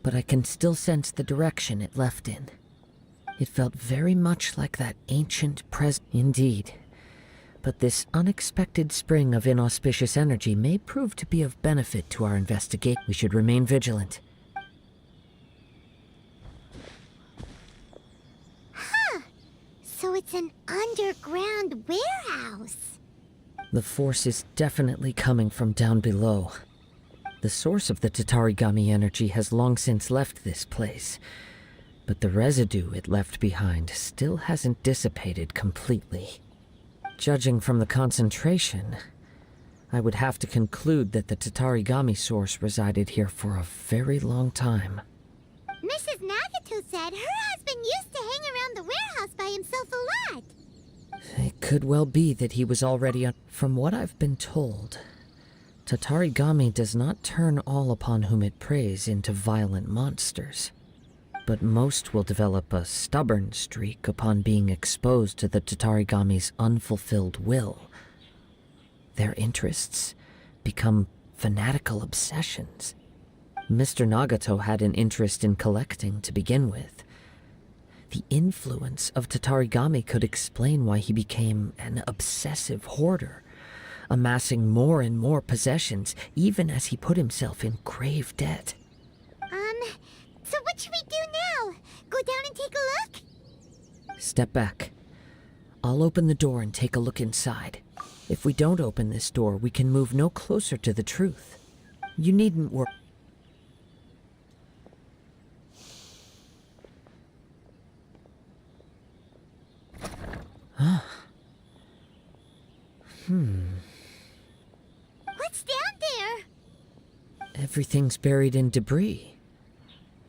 [SPEAKER 6] but I can still sense the direction it left in. It felt very much like that ancient Indeed. But this unexpected spring of inauspicious energy may prove to be of benefit to our investigation. We should remain vigilant.
[SPEAKER 5] Huh. So it's an underground warehouse.
[SPEAKER 6] The force is definitely coming from down below. The source of the Tatarigami energy has long since left this place, but the residue it left behind still hasn't dissipated completely. Judging from the concentration, I would have to conclude that the Tatarigami source resided here for a very long time.
[SPEAKER 5] Mrs. Nagato said her husband used to hang around the warehouse by himself a lot.
[SPEAKER 6] It could well be that he was already on... From what I've been told, Tatarigami does not turn all upon whom it preys into violent monsters, but most will develop a stubborn streak upon being exposed to the Tatarigami's unfulfilled will. Their interests become fanatical obsessions. Mr. Nagato had an interest in collecting to begin with. The influence of Tatarigami could explain why he became an obsessive hoarder, amassing more and more possessions even as he put himself in grave debt.
[SPEAKER 5] So what should we do now? Go down and take a look?
[SPEAKER 6] Step back. I'll open the door and take a look inside. If we don't open this door, we can move no closer to the truth. You needn't worry. Huh.
[SPEAKER 5] What's down there?
[SPEAKER 6] Everything's buried in debris.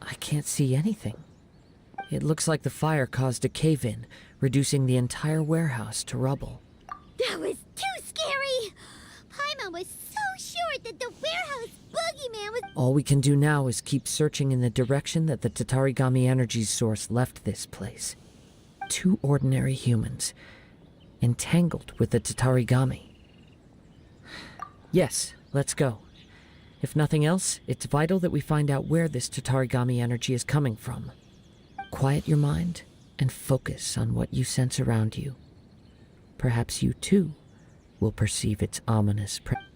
[SPEAKER 6] I can't see anything. It looks like the fire caused a cave-in, reducing the entire warehouse to rubble.
[SPEAKER 5] That was too scary! Paimon was so sure that the warehouse boogeyman was...
[SPEAKER 6] All we can do now is keep searching in the direction that the Tatarigami energy source left this place. 2 ordinary humans, entangled with the Tatarigami. Yes, let's go. If nothing else, it's vital that we find out where this Tatarigami energy is coming from. Quiet your mind and focus on what you sense around you. Perhaps you too will perceive its ominous presence.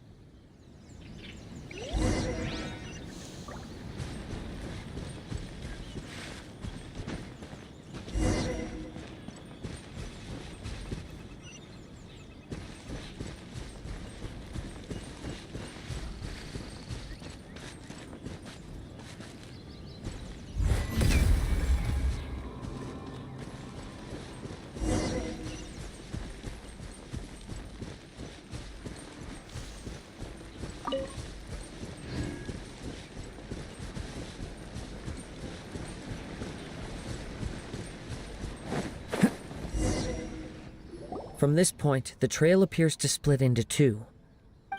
[SPEAKER 6] From this point, the trail appears to split into 2.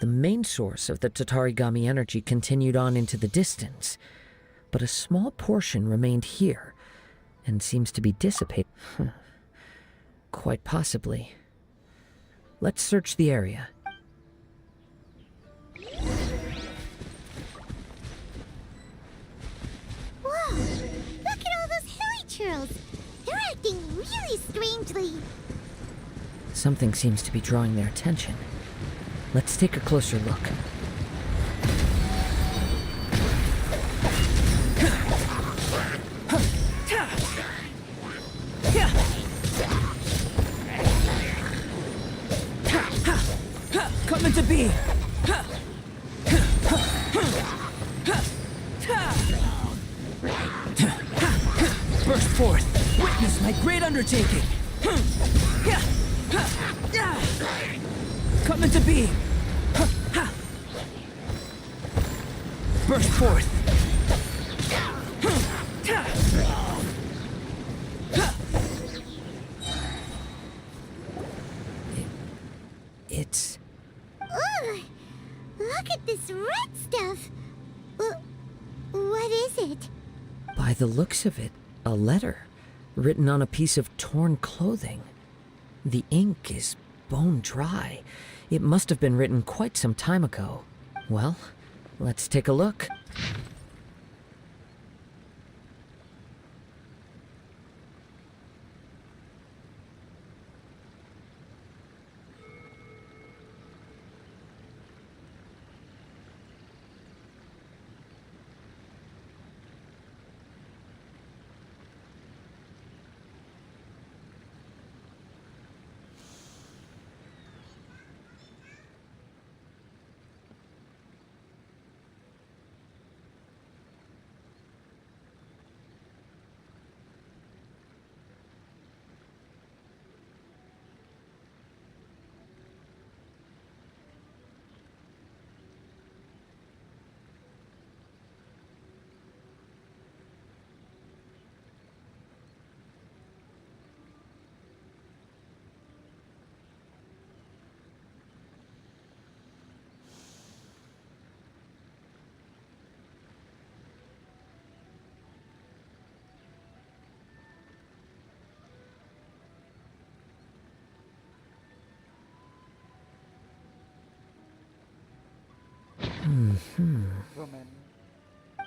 [SPEAKER 6] The main source of the Tatarigami energy continued on into the distance, but a small portion remained here, and seems to be dissipated. Quite possibly. Let's search the area.
[SPEAKER 5] Whoa! Look at all those hilly churls! They're acting really strangely.
[SPEAKER 6] Something seems to be drawing their attention. Let's take a closer look. Coming to be! Burst forth! Witness my great undertaking! Coming to be! Burst forth! It's...
[SPEAKER 5] Ugh! Look at this red stuff! What is it?
[SPEAKER 6] By the looks of it, a letter written on a piece of torn clothing. The ink is bone dry. It must have been written quite some time ago. Well, let's take a look.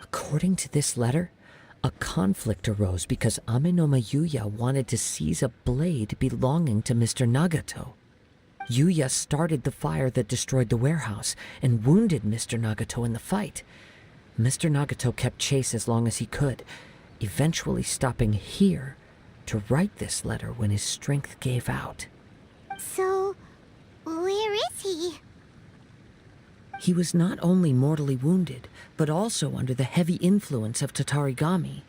[SPEAKER 6] According to this letter, a conflict arose because Amenoma Yuya wanted to seize a blade belonging to Mr. Nagato. Yuya started the fire that destroyed the warehouse and wounded Mr. Nagato in the fight. Mr. Nagato kept chase as long as he could, eventually stopping here to write this letter when his strength gave out.
[SPEAKER 5] So, where is he?
[SPEAKER 6] He was not only mortally wounded, but also under the heavy influence of Tatarigami.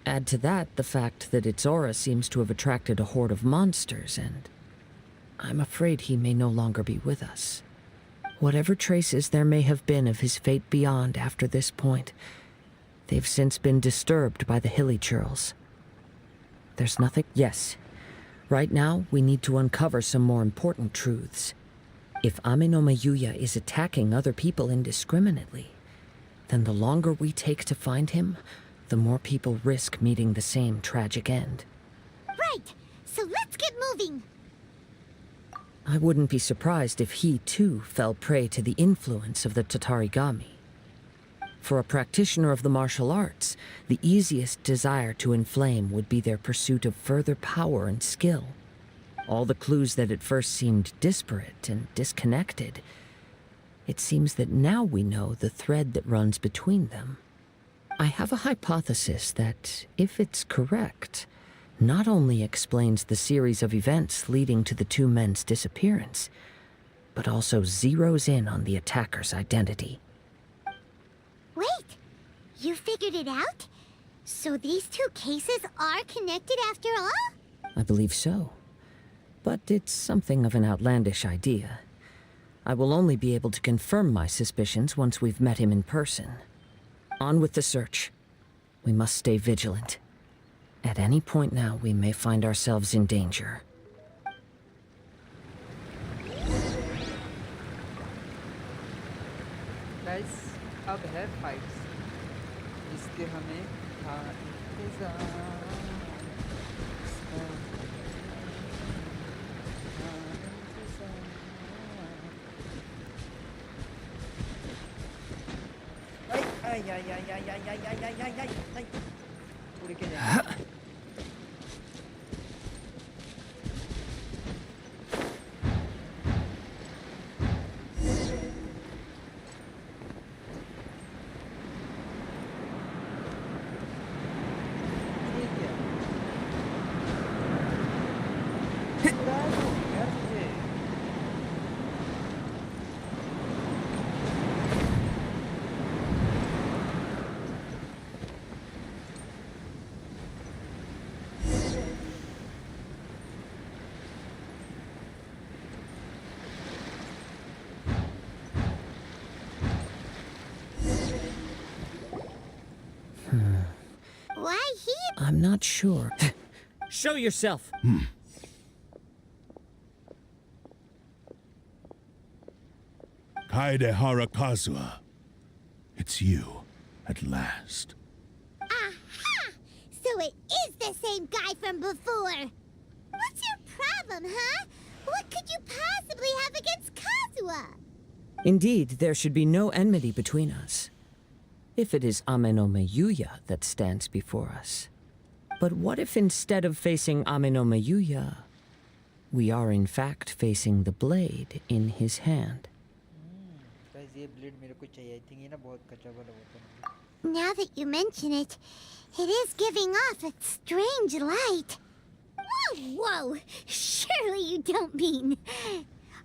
[SPEAKER 6] Add to that the fact that its aura seems to have attracted a horde of monsters, and I'm afraid he may no longer be with us. Whatever traces there may have been of his fate beyond after this point, they've since been disturbed by the hilly churls. There's nothing... Yes. Right now, we need to uncover some more important truths. If Amenoma Yuya is attacking other people indiscriminately, then the longer we take to find him, the more people risk meeting the same tragic end.
[SPEAKER 5] Right! So let's get moving!
[SPEAKER 6] I wouldn't be surprised if he, too, fell prey to the influence of the Tatarigami. For a practitioner of the martial arts, the easiest desire to inflame would be their pursuit of further power and skill. All the clues that at first seemed disparate and disconnected, it seems that now we know the thread that runs between them. I have a hypothesis that, if it's correct, not only explains the series of events leading to the two men's disappearance, but also zeroes in on the attacker's identity.
[SPEAKER 5] Wait! You figured it out? So these two cases are connected after all?
[SPEAKER 6] I believe so. But it's something of an outlandish idea. I will only be able to confirm my suspicions once we've met him in person. On with the search. We must stay vigilant. At any point now, we may find ourselves in danger.
[SPEAKER 1] Guys, अब है fights. इसके हमें था इंतजार. Ay, ay, ay, ay, ay, ay, ay, ay, ay, ay, ay. उड़ के जाएंगे.
[SPEAKER 5] Why he?
[SPEAKER 6] I'm not sure.
[SPEAKER 15] Show yourself! Kaedehara Kazuha. It's you, at last.
[SPEAKER 5] Aha! So it is the same guy from before! What's your problem, huh? What could you possibly have against Kazuha?
[SPEAKER 6] Indeed, there should be no enmity between us. If it is Ame-no-me Yuya that stands before us. But what if instead of facing Ame-no-me Yuya, we are in fact facing the blade in his hand?
[SPEAKER 5] Now that you mention it, it is giving off a strange light. Whoa, whoa! Surely you don't mean...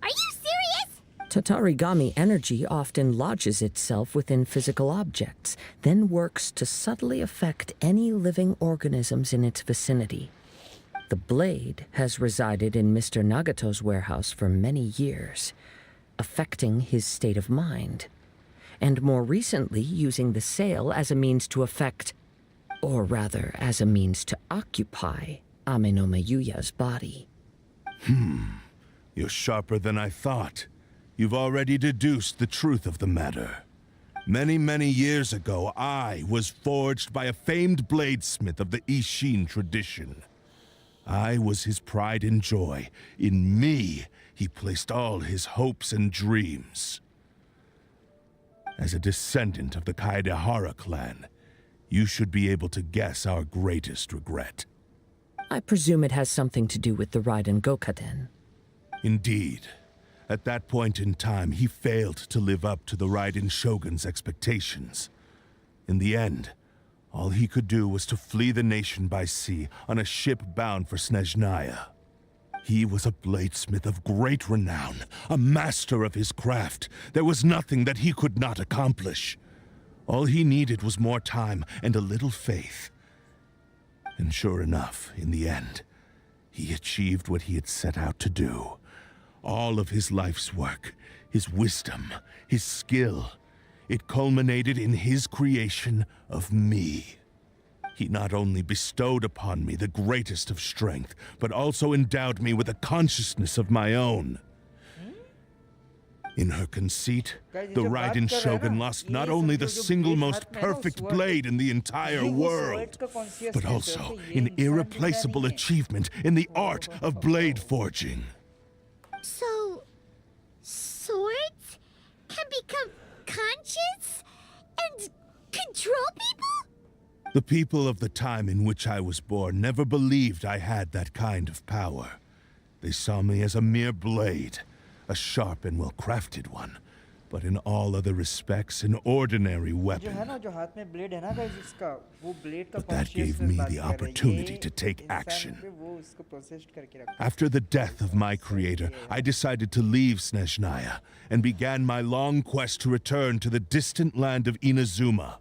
[SPEAKER 5] Are you serious?
[SPEAKER 6] Tatarigami energy often lodges itself within physical objects, then works to subtly affect any living organisms in its vicinity. The blade has resided in Mr. Nagato's warehouse for many years, affecting his state of mind, and more recently using the sale as a means to affect, or rather as a means to occupy, Ame-no-me Yuya's body.
[SPEAKER 15] You're sharper than I thought. You've already deduced the truth of the matter. Many, many years ago, I was forged by a famed bladesmith of the Ishin tradition. I was his pride and joy. In me, he placed all his hopes and dreams. As a descendant of the Kaedehara clan, you should be able to guess our greatest regret.
[SPEAKER 6] I presume it has something to do with the Raiden Gokaden.
[SPEAKER 15] Indeed. At that point in time, he failed to live up to the Raiden Shogun's expectations. In the end, all he could do was to flee the nation by sea on a ship bound for Snezhnaya. He was a bladesmith of great renown, a master of his craft. There was nothing that he could not accomplish. All he needed was more time and a little faith. And sure enough, in the end, he achieved what he had set out to do. All of his life's work, his wisdom, his skill, it culminated in his creation of me. He not only bestowed upon me the greatest of strength, but also endowed me with a consciousness of my own. In her conceit, the Raiden Shogun lost not only the single most perfect blade in the entire world, but also an irreplaceable achievement in the art of blade forging.
[SPEAKER 5] So... swords can become conscious and control people?
[SPEAKER 15] The people of the time in which I was born never believed I had that kind of power. They saw me as a mere blade, a sharp and well-crafted one, but in all other respects an ordinary weapon. But that gave me the opportunity to take action. After the death of my creator, I decided to leave Snezhnaya and began my long quest to return to the distant land of Inazuma.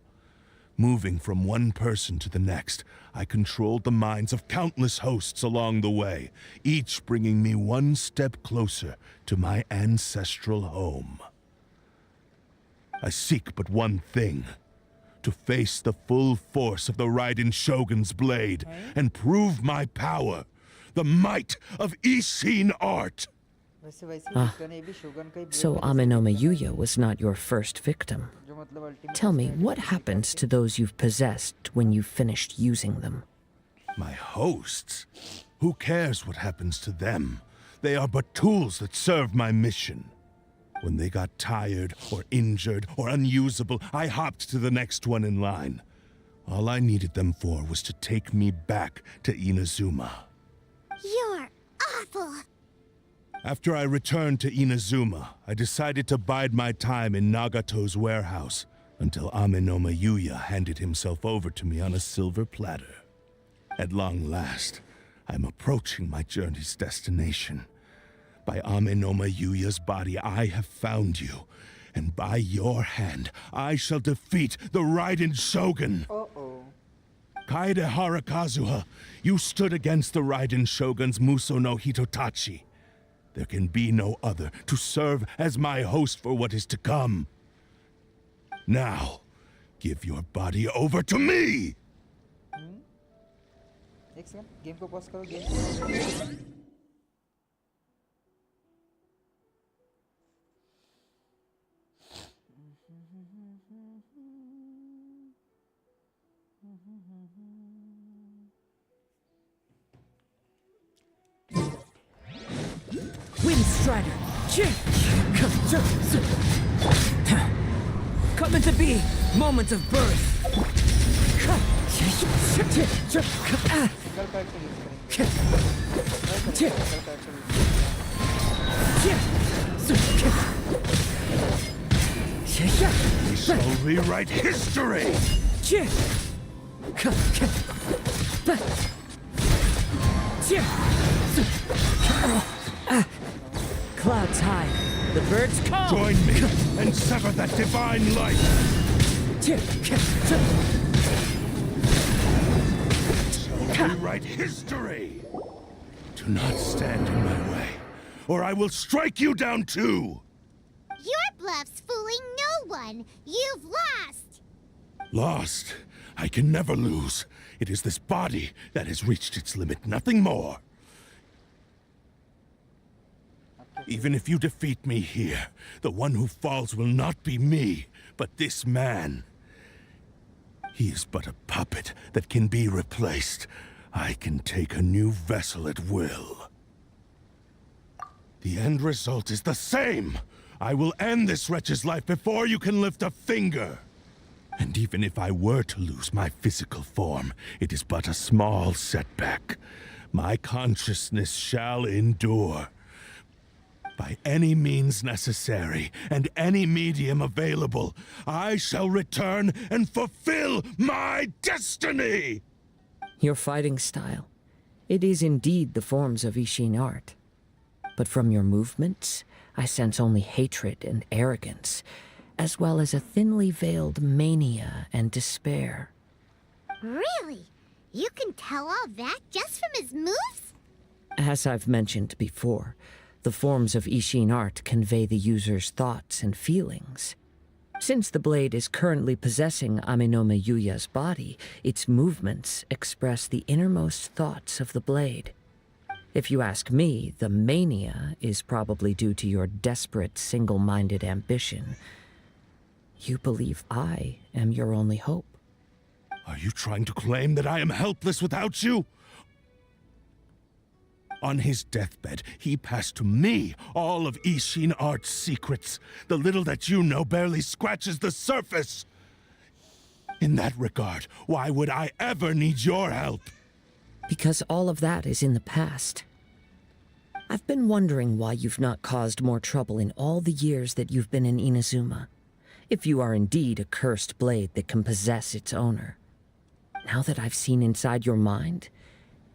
[SPEAKER 15] Moving from one person to the next, I controlled the minds of countless hosts along the way, each bringing me one step closer to my ancestral home. I seek but one thing: to face the full force of the Raiden Shogun's blade and prove my power, the might of Ishin art.
[SPEAKER 6] So Ame-no-me Yuya was not your first victim. Tell me, what happens to those you've possessed when you've finished using them?
[SPEAKER 15] My hosts? Who cares what happens to them? They are but tools that serve my mission. When they got tired, or injured, or unusable, I hopped to the next one in line. All I needed them for was to take me back to Inazuma.
[SPEAKER 5] You're awful!
[SPEAKER 15] After I returned to Inazuma, I decided to bide my time in Nagato's warehouse until Ame-no-me Yuya handed himself over to me on a silver platter. At long last, I'm approaching my journey's destination. By Ame-no-me Yuya's body, I have found you, and by your hand, I shall defeat the Raiden Shogun. Kaedehara Kazuha, you stood against the Raiden Shogun's Muso no Hitotachi. There can be no other to serve as my host for what is to come. Now, give your body over to me!
[SPEAKER 1] एक second game को pause करो game
[SPEAKER 6] Windstrider! Coming to be! Moment of birth!
[SPEAKER 15] We shall rewrite history!
[SPEAKER 6] Clouds high. The birds call!
[SPEAKER 15] Join me and sever that divine light! Shall rewrite history! Do not stand in my way, or I will strike you down too!
[SPEAKER 5] Your bluff's fooling no one. You've lost.
[SPEAKER 15] Lost? I can never lose. It is this body that has reached its limit, nothing more. Even if you defeat me here, the one who falls will not be me, but this man. He is but a puppet that can be replaced. I can take a new vessel at will. The end result is the same! I will end this wretch's life before you can lift a finger! And even if I were to lose my physical form, it is but a small setback. My consciousness shall endure. By any means necessary, and any medium available, I shall return and fulfill my destiny!
[SPEAKER 6] Your fighting style. It is indeed the forms of Ishin art. But from your movements, I sense only hatred and arrogance, as well as a thinly veiled mania and despair.
[SPEAKER 5] Really? You can tell all that just from his moves?
[SPEAKER 6] As I've mentioned before, the forms of Ishin art convey the user's thoughts and feelings. Since the blade is currently possessing Aminome Yuya's body, its movements express the innermost thoughts of the blade. If you ask me, the mania is probably due to your desperate, single-minded ambition. You believe I am your only hope.
[SPEAKER 15] Are you trying to claim that I am helpless without you? On his deathbed, he passed to me all of Ishin art's secrets. The little that you know barely scratches the surface. In that regard, why would I ever need your help?
[SPEAKER 6] Because all of that is in the past. I've been wondering why you've not caused more trouble in all the years that you've been in Inazuma. If you are indeed a cursed blade that can possess its owner. Now that I've seen inside your mind,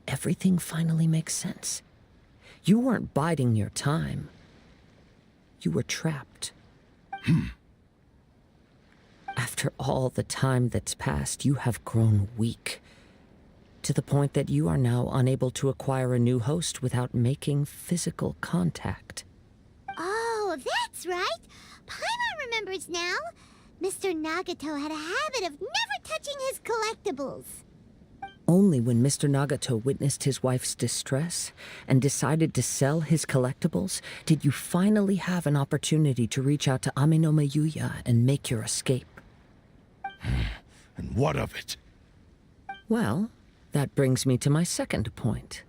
[SPEAKER 6] everything finally makes sense. You weren't biding your time. You were trapped. After all the time that's passed, you have grown weak. To the point that you are now unable to acquire a new host without making physical contact.
[SPEAKER 5] Oh, that's right. Paimon remembers now. Mr. Nagato had a habit of never touching his collectibles.
[SPEAKER 6] Only when Mr. Nagato witnessed his wife's distress and decided to sell his collectibles did you finally have an opportunity to reach out to Aminome Yuya and make your escape.
[SPEAKER 15] And what of it?
[SPEAKER 6] Well, that brings me to my second point.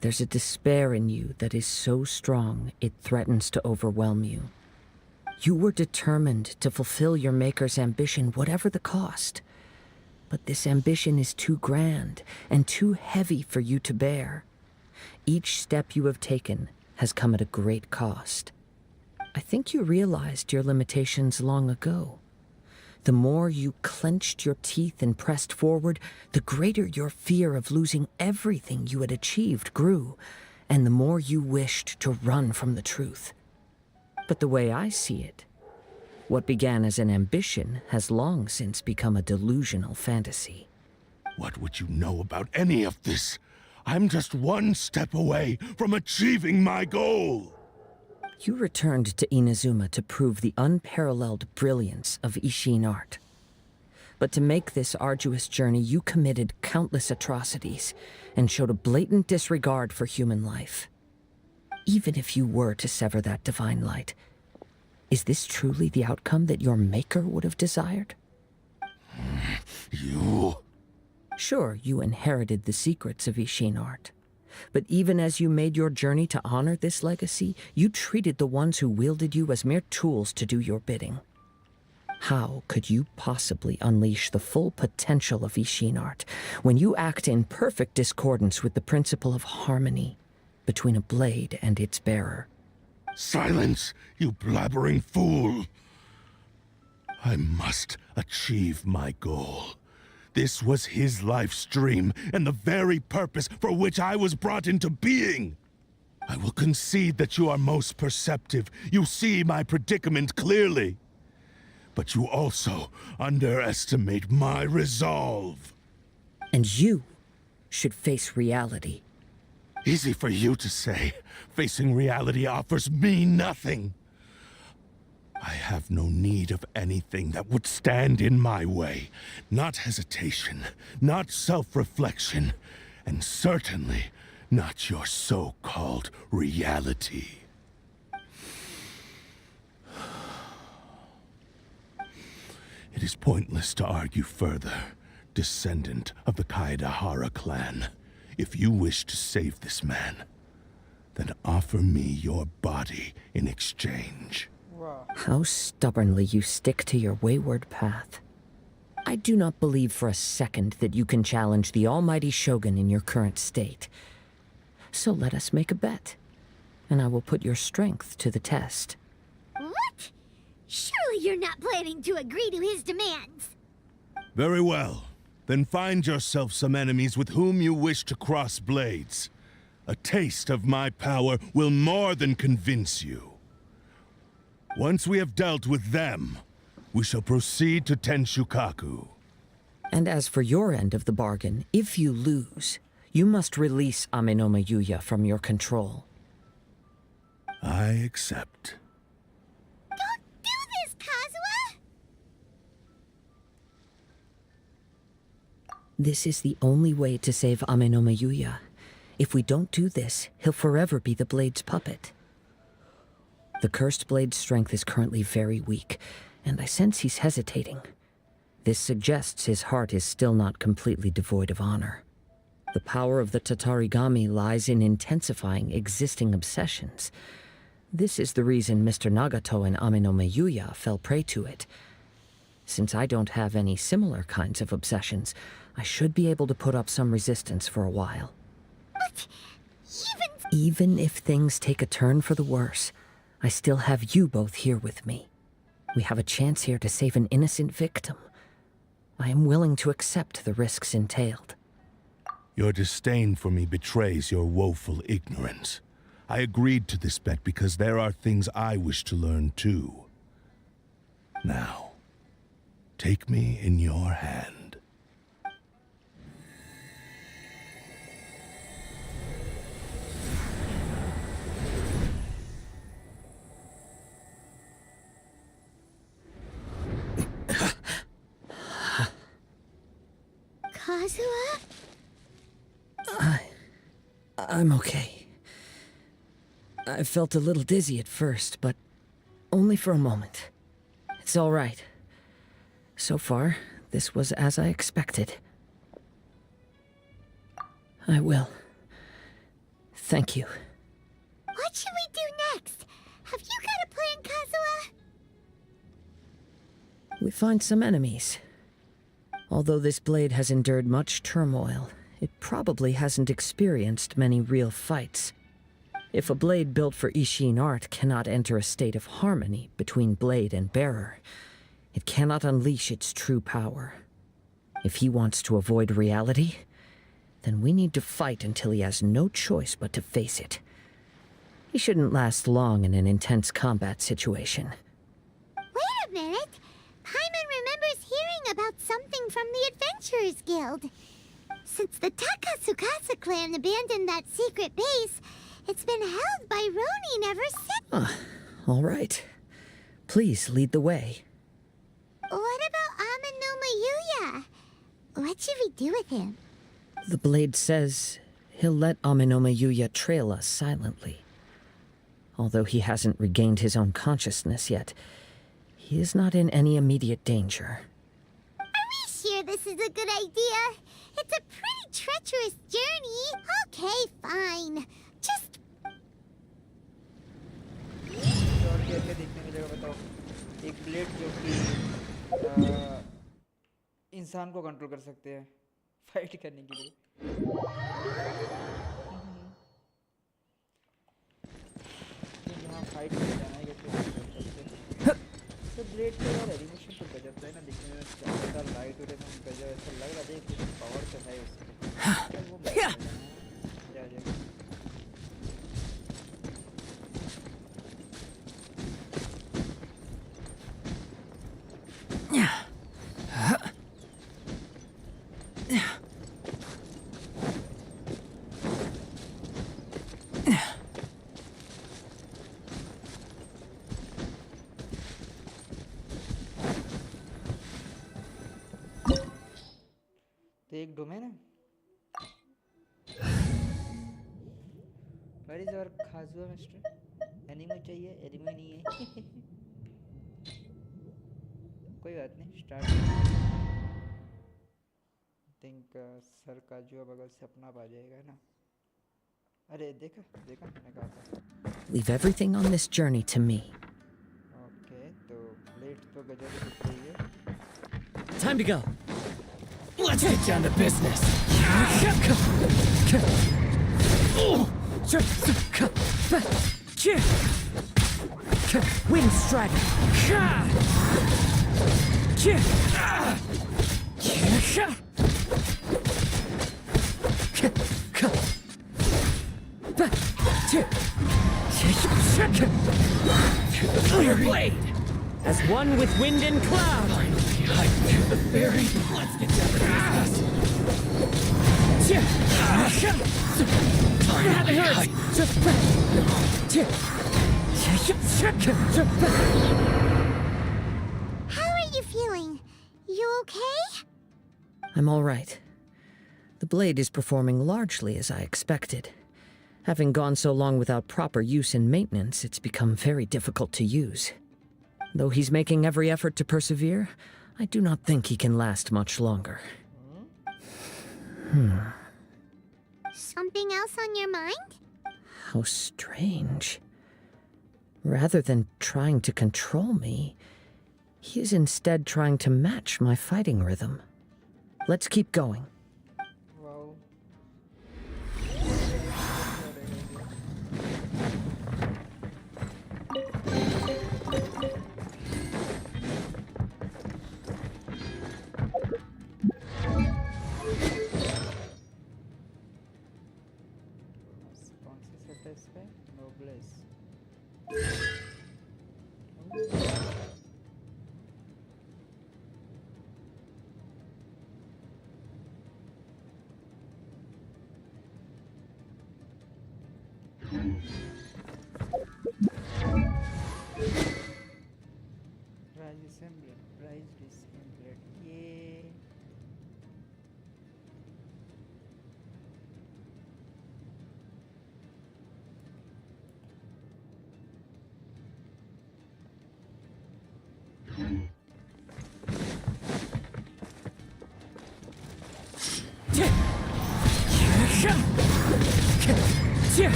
[SPEAKER 6] There's a despair in you that is so strong it threatens to overwhelm you. You were determined to fulfill your maker's ambition, whatever the cost. But this ambition is too grand and too heavy for you to bear. Each step you have taken has come at a great cost. I think you realized your limitations long ago. The more you clenched your teeth and pressed forward, the greater your fear of losing everything you had achieved grew, and the more you wished to run from the truth. But the way I see it, what began as an ambition has long since become a delusional fantasy.
[SPEAKER 15] What would you know about any of this? I'm just one step away from achieving my goal!
[SPEAKER 6] You returned to Inazuma to prove the unparalleled brilliance of Ishin art. But to make this arduous journey, you committed countless atrocities and showed a blatant disregard for human life. Even if you were to sever that divine light, is this truly the outcome that your maker would have desired?
[SPEAKER 15] You...
[SPEAKER 6] Sure, you inherited the secrets of Ishin art. But even as you made your journey to honor this legacy, you treated the ones who wielded you as mere tools to do your bidding. How could you possibly unleash the full potential of Ishin art when you act in perfect discordance with the principle of harmony between a blade and its bearer?
[SPEAKER 15] Silence, you blabbering fool! I must achieve my goal. This was his life's dream, and the very purpose for which I was brought into being. I will concede that you are most perceptive. You see my predicament clearly. But you also underestimate my resolve.
[SPEAKER 6] And you should face reality.
[SPEAKER 15] Easy for you to say. Facing reality offers me nothing. I have no need of anything that would stand in my way. Not hesitation, not self-reflection, and certainly not your so-called reality. It is pointless to argue further, descendant of the Kaedahara clan. If you wish to save this man, then offer me your body in exchange.
[SPEAKER 6] How stubbornly you stick to your wayward path. I do not believe for a second that you can challenge the almighty Shogun in your current state. So let us make a bet, and I will put your strength to the test.
[SPEAKER 5] What? Surely you're not planning to agree to his demands.
[SPEAKER 15] Very well. Then find yourself some enemies with whom you wish to cross blades. A taste of my power will more than convince you. Once we have dealt with them, we shall proceed to Tenshukaku.
[SPEAKER 6] And as for your end of the bargain, if you lose, you must release Amenoma Yuya from your control.
[SPEAKER 15] I accept.
[SPEAKER 5] Don't do this, Kazuha!
[SPEAKER 6] This is the only way to save Amenoma Yuya. If we don't do this, he'll forever be the Blade's puppet. The Cursed Blade's strength is currently very weak, and I sense he's hesitating. This suggests his heart is still not completely devoid of honor. The power of the Tatarigami lies in intensifying existing obsessions. This is the reason Mr. Nagato and Amenoma Yuya fell prey to it. Since I don't have any similar kinds of obsessions, I should be able to put up some resistance for a while.
[SPEAKER 5] But
[SPEAKER 6] Even if things take a turn for the worse, I still have you both here with me. We have a chance here to save an innocent victim. I am willing to accept the risks entailed.
[SPEAKER 15] Your disdain for me betrays your woeful ignorance. I agreed to this bet because there are things I wish to learn too. Now, take me in your hand.
[SPEAKER 5] Kazuha?
[SPEAKER 6] I'm okay. I felt a little dizzy at first, but only for a moment. It's all right. So far, this was as I expected. I will. Thank you.
[SPEAKER 5] What should we do next? Have you got a plan, Kazuha?
[SPEAKER 6] We find some enemies. Although this blade has endured much turmoil, it probably hasn't experienced many real fights. If a blade built for Ishin art cannot enter a state of harmony between blade and bearer, it cannot unleash its true power. If he wants to avoid reality, then we need to fight until he has no choice but to face it. He shouldn't last long in an intense combat situation.
[SPEAKER 5] Wait a minute! Paimon remembers hearing about something from the Adventurers Guild. Since the Takasukasa clan abandoned that secret base, it's been held by Ronin ever since.
[SPEAKER 6] All right. Please lead the way.
[SPEAKER 5] What about Amenoma Yuya? What should we do with him?
[SPEAKER 6] The blade says he'll let Amenoma Yuya trail us silently. Although he hasn't regained his own consciousness yet, he is not in any immediate danger.
[SPEAKER 5] Are we sure this is a good idea. It's a pretty treacherous journey. Okay, fine. Just...
[SPEAKER 1] और क्या क्या देखने मिलेगा बताओ? एक blade जो कि इंसान को कंट्रोल कर सकते हैं फाइट करने के लिए। यहाँ फाइट करने जाना है तो ब्लेड पे यार एनिमेशन तो गजब है ना देखने में, ज़्यादातर लाइट उड़े में गजब ऐसा लग रहा है कि पावर तो है उसमें। वो जा जाएगा। तो एक डोमेन है। Where is your खाजुआ मिस्टर? एनिमे चाहिए? एनिमे नहीं है। कोई बात नहीं, स्टार्ट। थिंक सर काजुआ बगल से अपना आ जाएगा ना। अरे देखा देखा मैंने कहा था।
[SPEAKER 6] Leave everything on this journey to me.
[SPEAKER 1] Okay तो प्लेट तो गजब दिख रही है।
[SPEAKER 13] Time to go. Let's get down to business.
[SPEAKER 6] Wind Strider.
[SPEAKER 13] Clear blade. As one with wind and cloud. I feel the fairy. Let's get down to
[SPEAKER 5] How are you feeling? You okay?
[SPEAKER 6] I'm all right. The blade is performing largely as I expected. Having gone so long without proper use and maintenance, it's become very difficult to use. Though he's making every effort to persevere, I do not think he can last much longer.
[SPEAKER 5] Something else on your mind?
[SPEAKER 6] How strange. Rather than trying to control me, he is instead trying to match my fighting rhythm. Let's keep going.
[SPEAKER 1] Wow. Price disabled. Yay.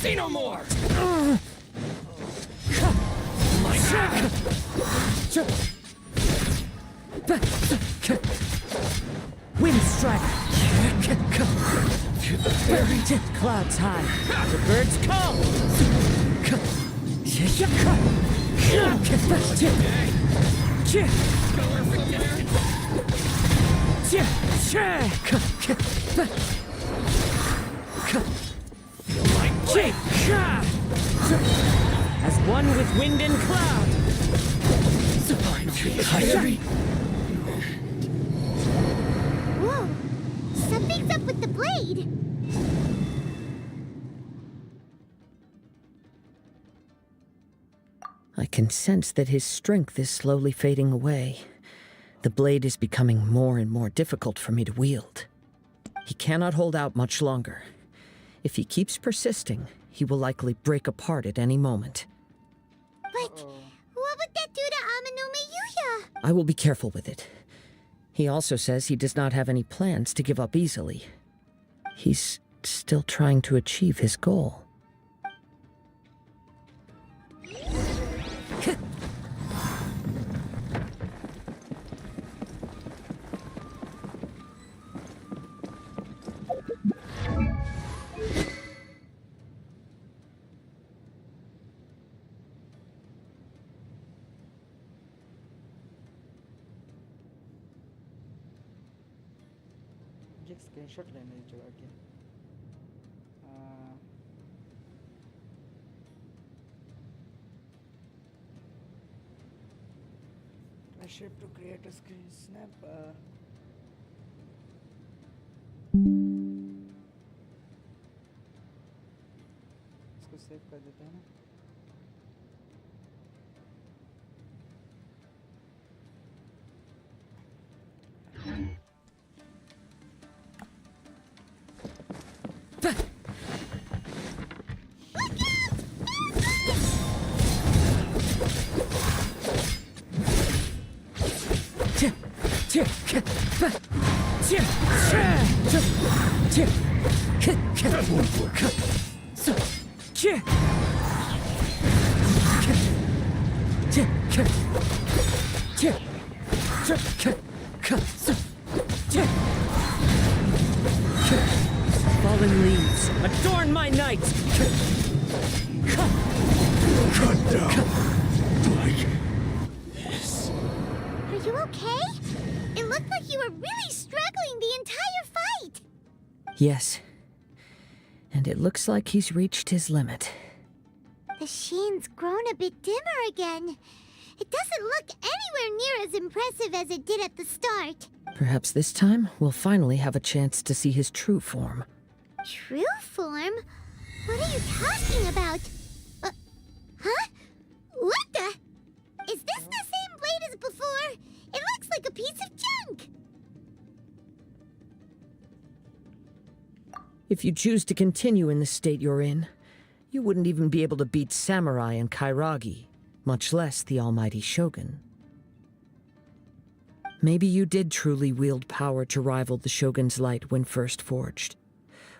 [SPEAKER 13] See no more!
[SPEAKER 6] Wind Strider! Clouds high. The birds call! As one with wind and cloud!
[SPEAKER 5] Whoa! Something's up with the blade!
[SPEAKER 6] I can sense that his strength is slowly fading away. The blade is becoming more and more difficult for me to wield. He cannot hold out much longer. If he keeps persisting, he will likely break apart at any moment.
[SPEAKER 5] But what would that do to Amano Miyuya?
[SPEAKER 6] I will be careful with it. He also says he does not have any plans to give up easily. He's still trying to achieve his goal.
[SPEAKER 1] मुझे एक screenshot लेने जो आगे shape to create a screen snap इसको save कर देते हैं ना
[SPEAKER 6] Fallen leaves, adorn my night!
[SPEAKER 15] Cut down like this.
[SPEAKER 5] Are you okay? It looked like you were really struggling the entire fight.
[SPEAKER 6] Yes. And it looks like he's reached his limit.
[SPEAKER 5] The sheen's grown a bit dimmer again. It doesn't look anywhere near as impressive as it did at the start.
[SPEAKER 6] Perhaps this time we'll finally have a chance to see his true form.
[SPEAKER 5] True form? What are you talking about? Huh? What the? Is this the same blade as before? It looks like a piece of junk.
[SPEAKER 6] If you choose to continue in the state you're in, you wouldn't even be able to beat Samurai and Kairagi, much less the almighty Shogun. Maybe you did truly wield power to rival the Shogun's light when first forged.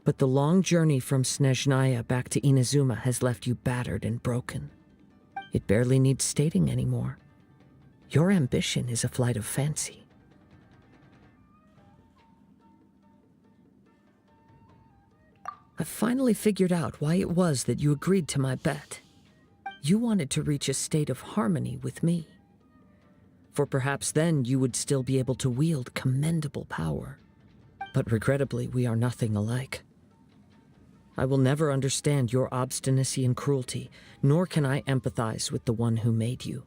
[SPEAKER 6] But the long journey from Snezhnaya back to Inazuma has left you battered and broken. It barely needs stating anymore. Your ambition is a flight of fancy. I finally figured out why it was that you agreed to my bet. You wanted to reach a state of harmony with me. For perhaps then you would still be able to wield commendable power. But regrettably, we are nothing alike. I will never understand your obstinacy and cruelty, nor can I empathize with the one who made you.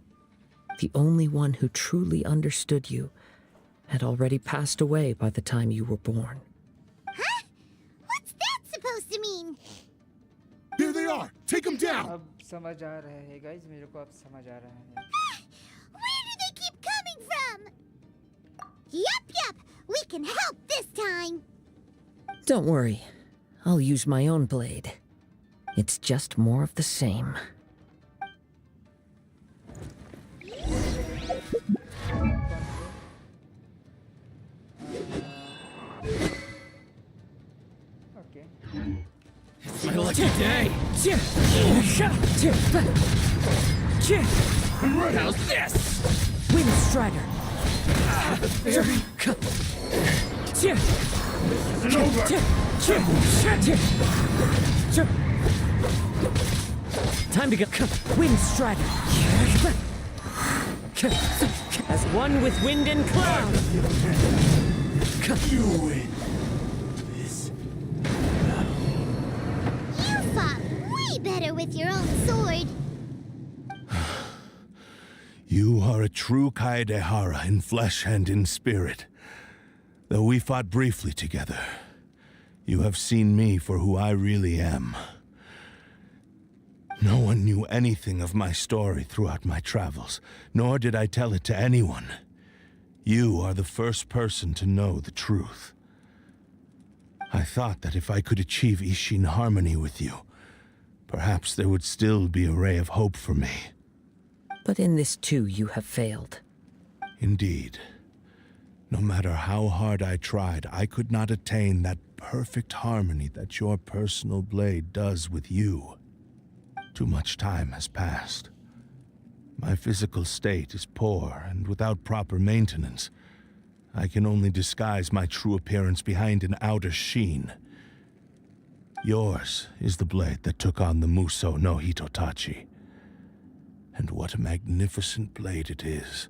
[SPEAKER 6] The only one who truly understood you had already passed away by the time you were born.
[SPEAKER 5] Huh? What's that supposed to mean?
[SPEAKER 15] Here they are! Take them down!
[SPEAKER 1] अब समझ आ रहा है guys मेरे को अब समझ आ रहा है
[SPEAKER 5] Where do they keep coming from? Yup, we can help this time.
[SPEAKER 6] Don't worry. I'll use my own blade. It's just more of the same.
[SPEAKER 1] Okay.
[SPEAKER 13] It's my lucky day! How's this?
[SPEAKER 6] Wind Strider! Time to go. Wind Strider! As one with wind and cloud!
[SPEAKER 15] You win. This
[SPEAKER 5] You fought way better with your own sword.
[SPEAKER 15] You are a true Kaedehara in flesh and in spirit. Though we fought briefly together, you have seen me for who I really am. No one knew anything of my story throughout my travels, nor did I tell it to anyone. You are the first person to know the truth. I thought that if I could achieve Ishin harmony with you, perhaps there would still be a ray of hope for me.
[SPEAKER 6] But in this too, you have failed.
[SPEAKER 15] Indeed. No matter how hard I tried, I could not attain that perfect harmony that your personal blade does with you. Too much time has passed. My physical state is poor, and without proper maintenance, I can only disguise my true appearance behind an outer sheen. Yours is the blade that took on the Muso no Hitotachi. And what a magnificent blade it is.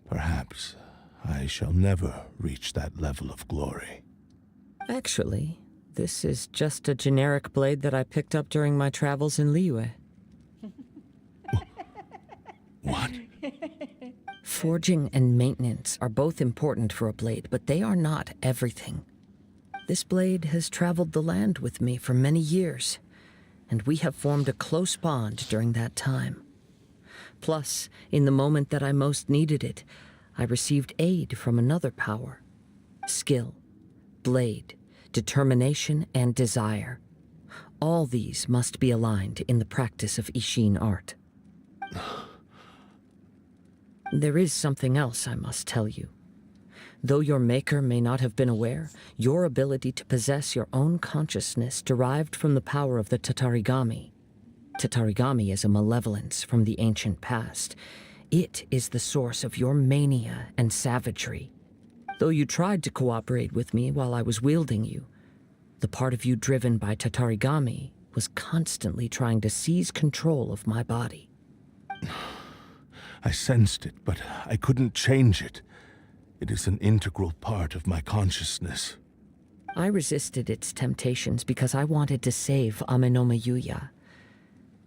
[SPEAKER 15] Perhaps I shall never reach that level of glory.
[SPEAKER 6] Actually, this is just a generic blade that I picked up during my travels in Liyue.
[SPEAKER 15] What?
[SPEAKER 6] Forging and maintenance are both important for a blade, but they are not everything. This blade has traveled the land with me for many years, and we have formed a close bond during that time. Plus, in the moment that I most needed it, I received aid from another power. Skill, blade, determination, and desire. All these must be aligned in the practice of Ishin art. There is something else I must tell you. Though your maker may not have been aware, your ability to possess your own consciousness derived from the power of the Tatarigami. Tatarigami is a malevolence from the ancient past. It is the source of your mania and savagery. Though you tried to cooperate with me while I was wielding you, the part of you driven by Tatarigami was constantly trying to seize control of my body.
[SPEAKER 15] I sensed it, but I couldn't change it. It is an integral part of my consciousness.
[SPEAKER 6] I resisted its temptations because I wanted to save Amenoma Yuya.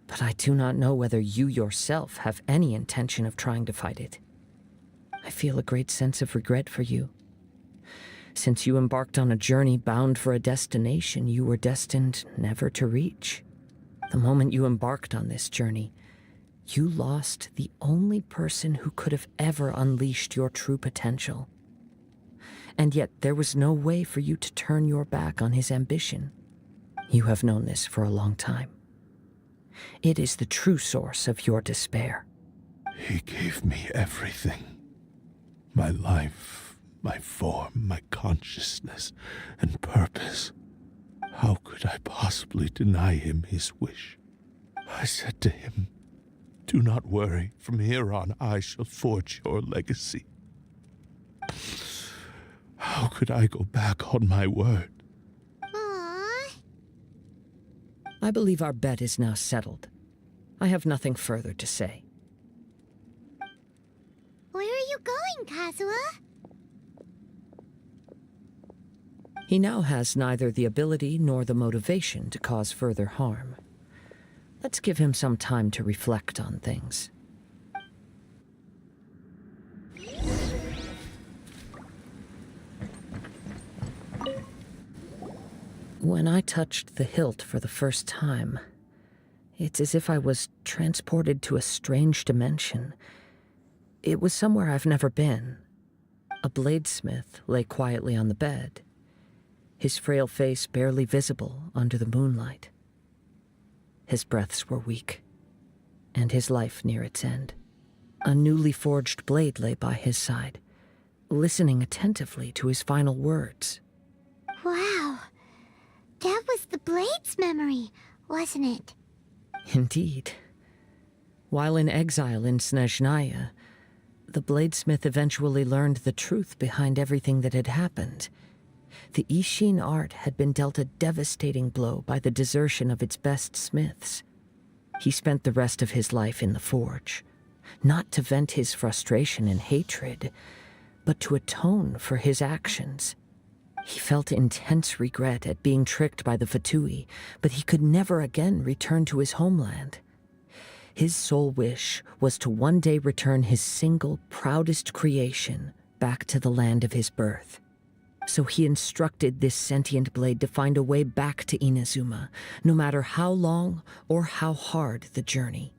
[SPEAKER 6] But I do not know whether you yourself have any intention of trying to fight it. I feel a great sense of regret for you. Since you embarked on a journey bound for a destination you were destined never to reach. The moment you embarked on this journey, you lost the only person who could have ever unleashed your true potential. And yet there was no way for you to turn your back on his ambition. You have known this for a long time. It is the true source of your despair.
[SPEAKER 15] He gave me everything. My life, my form, my consciousness, and purpose. How could I possibly deny him his wish? I said to him, "Do not worry. From here on, I shall forge your legacy." How could I go back on my word?
[SPEAKER 5] Aww.
[SPEAKER 6] I believe our bet is now settled. I have nothing further to say.
[SPEAKER 5] Where are you going, Kazuha?
[SPEAKER 6] He now has neither the ability nor the motivation to cause further harm. Let's give him some time to reflect on things. When I touched the hilt for the first time, it's as if I was transported to a strange dimension. It was somewhere I've never been. A bladesmith lay quietly on the bed, his frail face barely visible under the moonlight. His breaths were weak, and his life near its end. A newly forged blade lay by his side, listening attentively to his final words.
[SPEAKER 5] Wow. That was the blade's memory, wasn't it?
[SPEAKER 6] Indeed. While in exile in Snezhnaya, the bladesmith eventually learned the truth behind everything that had happened. The Ishin art had been dealt a devastating blow by the desertion of its best smiths. He spent the rest of his life in the forge, not to vent his frustration and hatred, but to atone for his actions. He felt intense regret at being tricked by the Fatui, but he could never again return to his homeland. His sole wish was to one day return his single, proudest creation back to the land of his birth. So he instructed this sentient blade to find a way back to Inazuma, no matter how long or how hard the journey.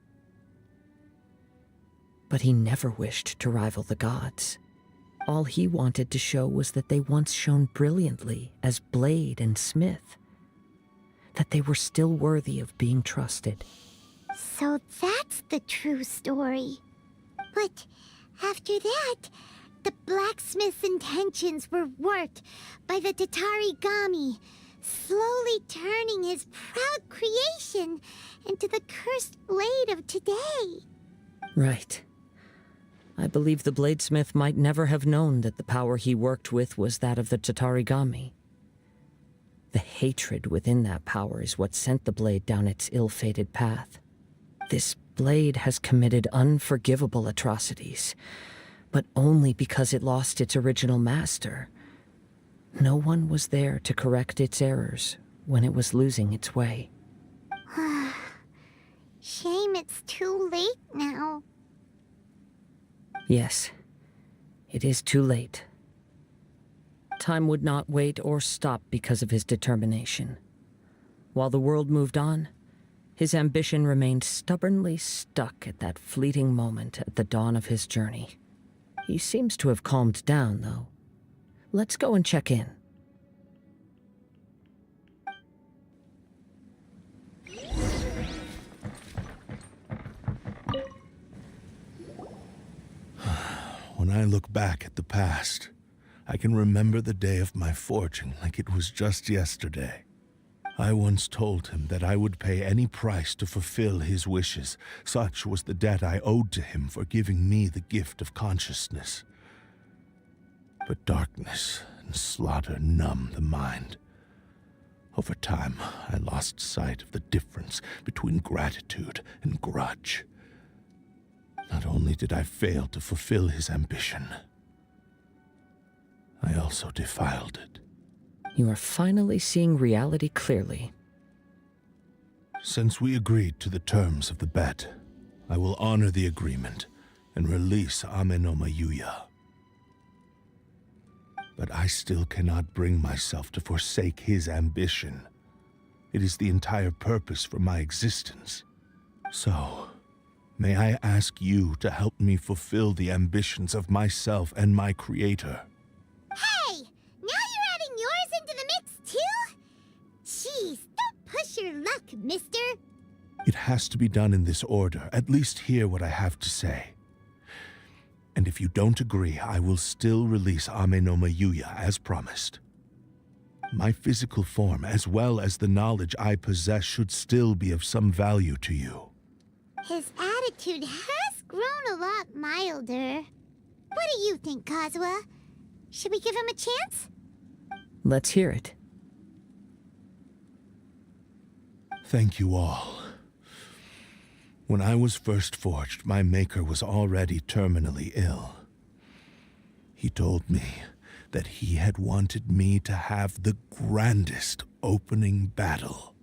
[SPEAKER 6] But he never wished to rival the gods. All he wanted to show was that they once shone brilliantly as blade and smith, that they were still worthy of being trusted.
[SPEAKER 5] So that's the true story. But After that, the blacksmith's intentions were worked by the Tatarigami, slowly turning his proud creation into the cursed blade of today.
[SPEAKER 6] Right. I believe the bladesmith might never have known that the power he worked with was that of the Tatarigami. The hatred within that power is what sent the blade down its ill-fated path. This blade has committed unforgivable atrocities, but only because it lost its original master. No one was there to correct its errors when it was losing its way.
[SPEAKER 5] Shame it's too late now.
[SPEAKER 6] Yes, it is too late. Time would not wait or stop because of his determination. While the world moved on, his ambition remained stubbornly stuck at that fleeting moment at the dawn of his journey. He seems to have calmed down, though. Let's go and check in.
[SPEAKER 15] When I look back at the past, I can remember the day of my forging like it was just yesterday. I once told him that I would pay any price to fulfill his wishes. Such was the debt I owed to him for giving me the gift of consciousness. But darkness and slaughter numb the mind. Over time, I lost sight of the difference between gratitude and grudge. Not only did I fail to fulfill his ambition, I also defiled it.
[SPEAKER 6] You are finally seeing reality clearly.
[SPEAKER 15] Since we agreed to the terms of the bet, I will honor the agreement and release Amenoma Yuya. But I still cannot bring myself to forsake his ambition. It is the entire purpose for my existence. So, may I ask you to help me fulfill the ambitions of myself and my creator?
[SPEAKER 5] Hey! Now you're adding yours into the mix, too? Jeez, don't push your luck, mister.
[SPEAKER 15] It has to be done in this order. At least hear what I have to say. And if you don't agree, I will still release Amenoma Yuya as promised. My physical form, as well as the knowledge I possess, should still be of some value to you.
[SPEAKER 5] His attitude has grown a lot milder. What do you think, Kazuha? Should we give him a chance?
[SPEAKER 6] Let's hear it.
[SPEAKER 15] Thank you all. When I was first forged, my maker was already terminally ill. He told me that he had wanted me to have the grandest opening battle.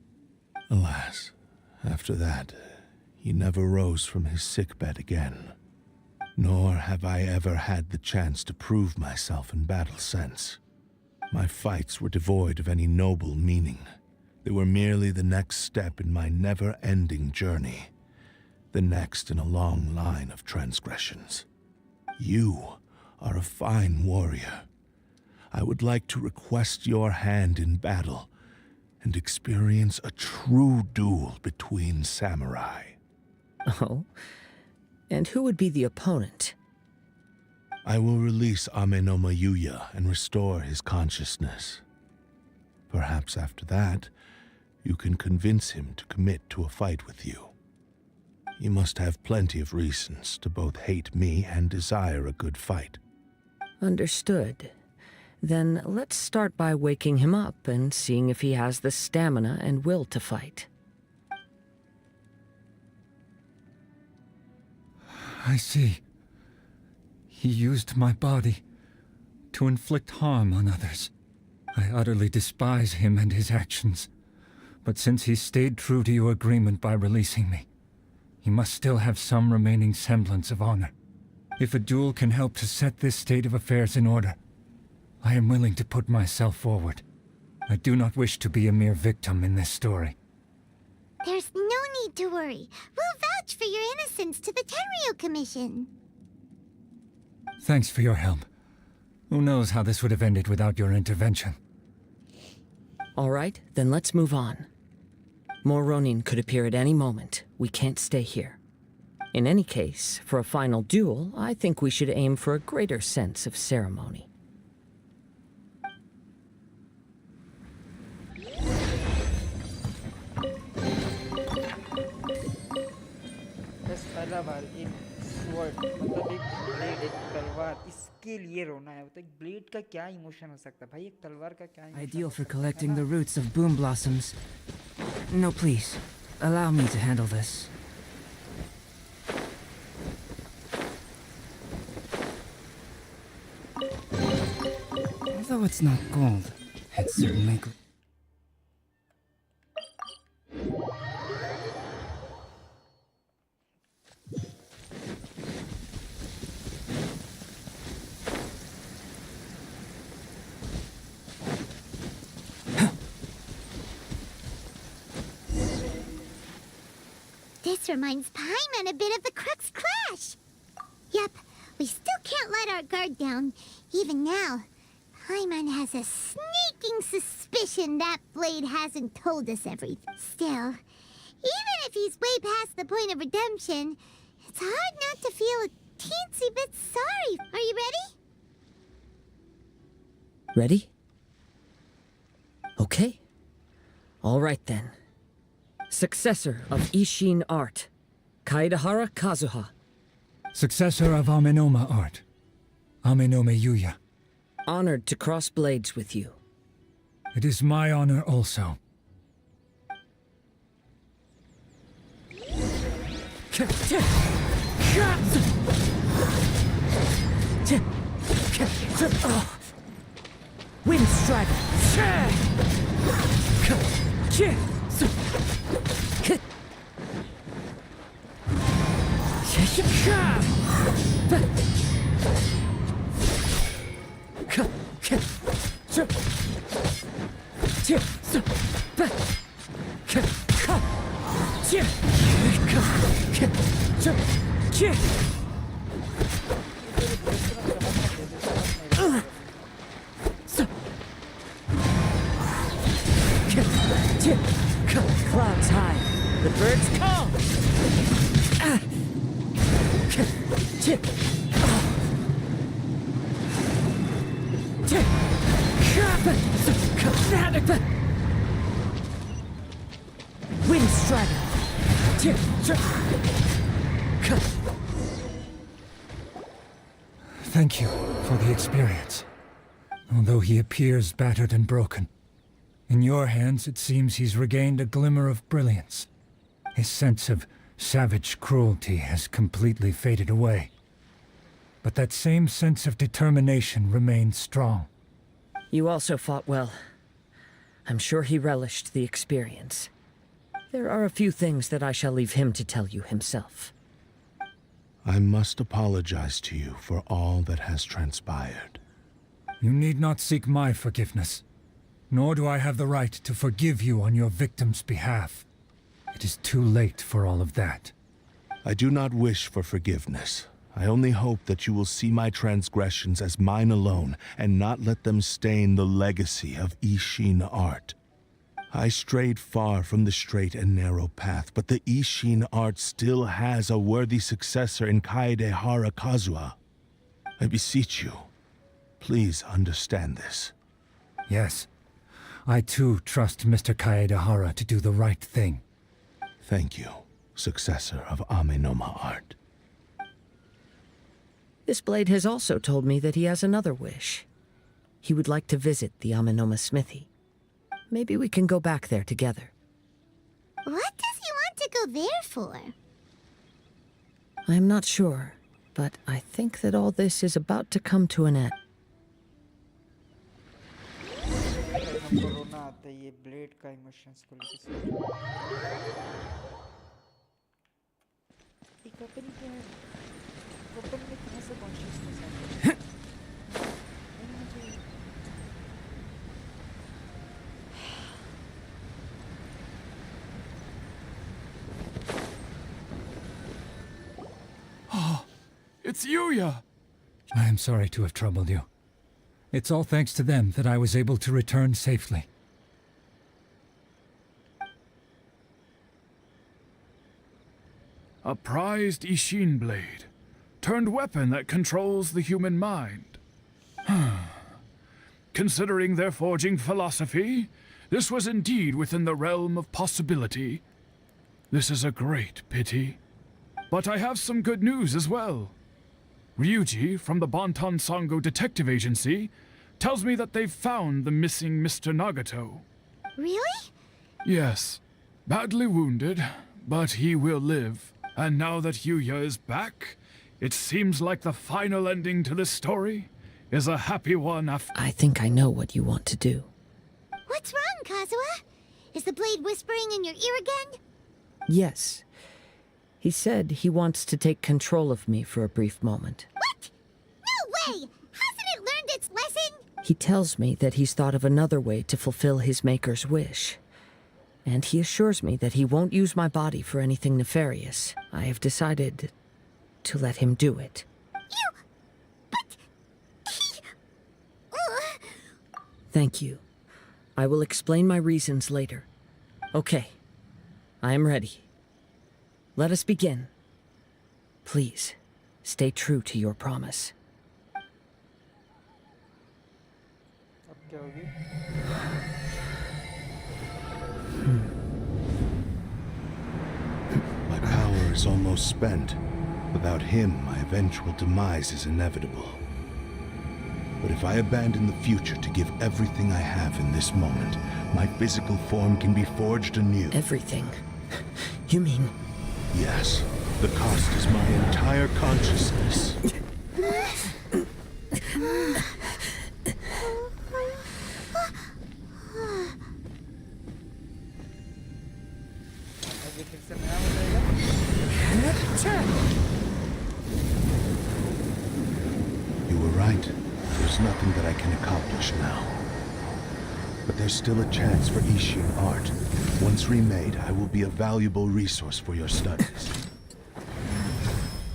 [SPEAKER 15] Alas, after that, he never rose from his sickbed again. Nor have I ever had the chance to prove myself in battle since. My fights were devoid of any noble meaning. They were merely the next step in my never-ending journey. The next in a long line of transgressions. You are a fine warrior. I would like to request your hand in battle and experience a true duel between samurai.
[SPEAKER 6] Oh? And who would be the opponent?
[SPEAKER 15] I will release Amenoma Yuya and restore his consciousness. Perhaps after that, you can convince him to commit to a fight with you. You must have plenty of reasons to both hate me and desire a good fight.
[SPEAKER 6] Understood. Then let's start by waking him up and seeing if he has the stamina and will to fight.
[SPEAKER 10] I see. He used my body to inflict harm on others. I utterly despise him and his actions. But since he stayed true to your agreement by releasing me, he must still have some remaining semblance of honor. If a duel can help to set this state of affairs in order, I am willing to put myself forward. I do not wish to be a mere victim in this story.
[SPEAKER 5] There's no need to worry. We'll vouch for your innocence to the Tenryu Commission.
[SPEAKER 10] Thanks for your help. Who knows how this would have ended without your intervention.
[SPEAKER 6] All right, then let's move on. More Ronin could appear at any moment. We can't stay here. In any case, for a final duel, I think we should aim for a greater sense of ceremony.
[SPEAKER 1] बस पहला बार एक sword मतलब एक blade एक तलवार इसके लिए रोना है तो एक ब्लेड का क्या इमोशन हो सकता है भाई एक तलवार का क्या emotion
[SPEAKER 11] Ideal for collecting the roots of boom blossoms. No, please. Allow me to handle this. Although it's not gold, it's certainly
[SPEAKER 5] This reminds Paimon a bit of the Crux Crash. Yep, we still can't let our guard down. Even now, Paimon has a sneaking suspicion that Blade hasn't told us everything. Still, even if he's way past the point of redemption, it's hard not to feel a teensy bit sorry. Are you ready?
[SPEAKER 6] Ready? Okay. All right then. Successor of Ishin Art, Kaedahara Kazuha.
[SPEAKER 10] Successor of Amenoma art, Amenome Yuya.
[SPEAKER 6] Honored to cross blades with you.
[SPEAKER 10] It is my honor also.
[SPEAKER 6] Wind Strider. Clouds high, the birds call. Wind Strider.
[SPEAKER 10] Thank you for the experience. Although he appears battered and broken, in your hands it seems he's regained a glimmer of brilliance. His sense of savage cruelty has completely faded away. But that same sense of determination remains strong.
[SPEAKER 6] You also fought well. I'm sure he relished the experience. There are a few things that I shall leave him to tell you himself.
[SPEAKER 15] I must apologize to you for all that has transpired.
[SPEAKER 10] You need not seek my forgiveness. Nor do I have the right to forgive you on your victim's behalf. It is too late for all of that.
[SPEAKER 15] I do not wish for forgiveness. I only hope that you will see my transgressions as mine alone and not let them stain the legacy of Ishin art. I strayed far from the straight and narrow path, but the Ishin art still has a worthy successor in Kaedahara Kazuha. I beseech you, please understand this.
[SPEAKER 10] Yes, I too trust Mr. Kaedahara to do the right thing.
[SPEAKER 15] Thank you, successor of Amenoma art.
[SPEAKER 6] This blade has also told me that he has another wish. He would like to visit the Amenoma smithy. Maybe we can go back there together.
[SPEAKER 5] What does he want to go there for?
[SPEAKER 6] I'm not sure, but I think that all this is about to come to an end.
[SPEAKER 1] ये blade का emotions को लेकर ये कपन क्या है कपन में कहाँ से कॉन्शियसनेस है
[SPEAKER 10] Oh, it's Yuya! I am sorry to have troubled you. It's all thanks to them that I was able to return safely. A prized Ishin blade, turned weapon that controls the human mind. Considering their forging philosophy, this was indeed within the realm of possibility. This is a great pity. But I have some good news as well. Ryuji from the Bonton Sango Detective Agency tells me that they've found the missing Mr. Nagato.
[SPEAKER 5] Really?
[SPEAKER 10] Yes, badly wounded, but he will live. And now that Yuya is back, it seems like the final ending to this story is a happy one after—
[SPEAKER 6] I think I know what you want to do.
[SPEAKER 5] What's wrong, Kazuha? Is the blade whispering in your ear again?
[SPEAKER 6] Yes. He said he wants to take control of me for a brief moment.
[SPEAKER 5] What? No way! Hasn't it learned its lesson?
[SPEAKER 6] He tells me that he's thought of another way to fulfill his maker's wish. And he assures me that he won't use my body for anything nefarious. I have decided to let him do it.
[SPEAKER 5] But he...
[SPEAKER 6] Thank you. I will explain my reasons later. Okay. I am ready. Let us begin. Please, stay true to your promise.
[SPEAKER 1] अब क्या होगी?
[SPEAKER 15] My power is almost spent. Without him, my eventual demise is inevitable. But if I abandon the future to give everything I have in this moment, my physical form can be forged anew.
[SPEAKER 6] Everything? You mean...
[SPEAKER 15] Yes. The cost is my entire consciousness.
[SPEAKER 1] अभी फिर से नया हो जाएगा?
[SPEAKER 15] You were right. There's nothing that I can accomplish now. But there's still a chance for Ishin art. Once remade, I will be a valuable resource for your studies.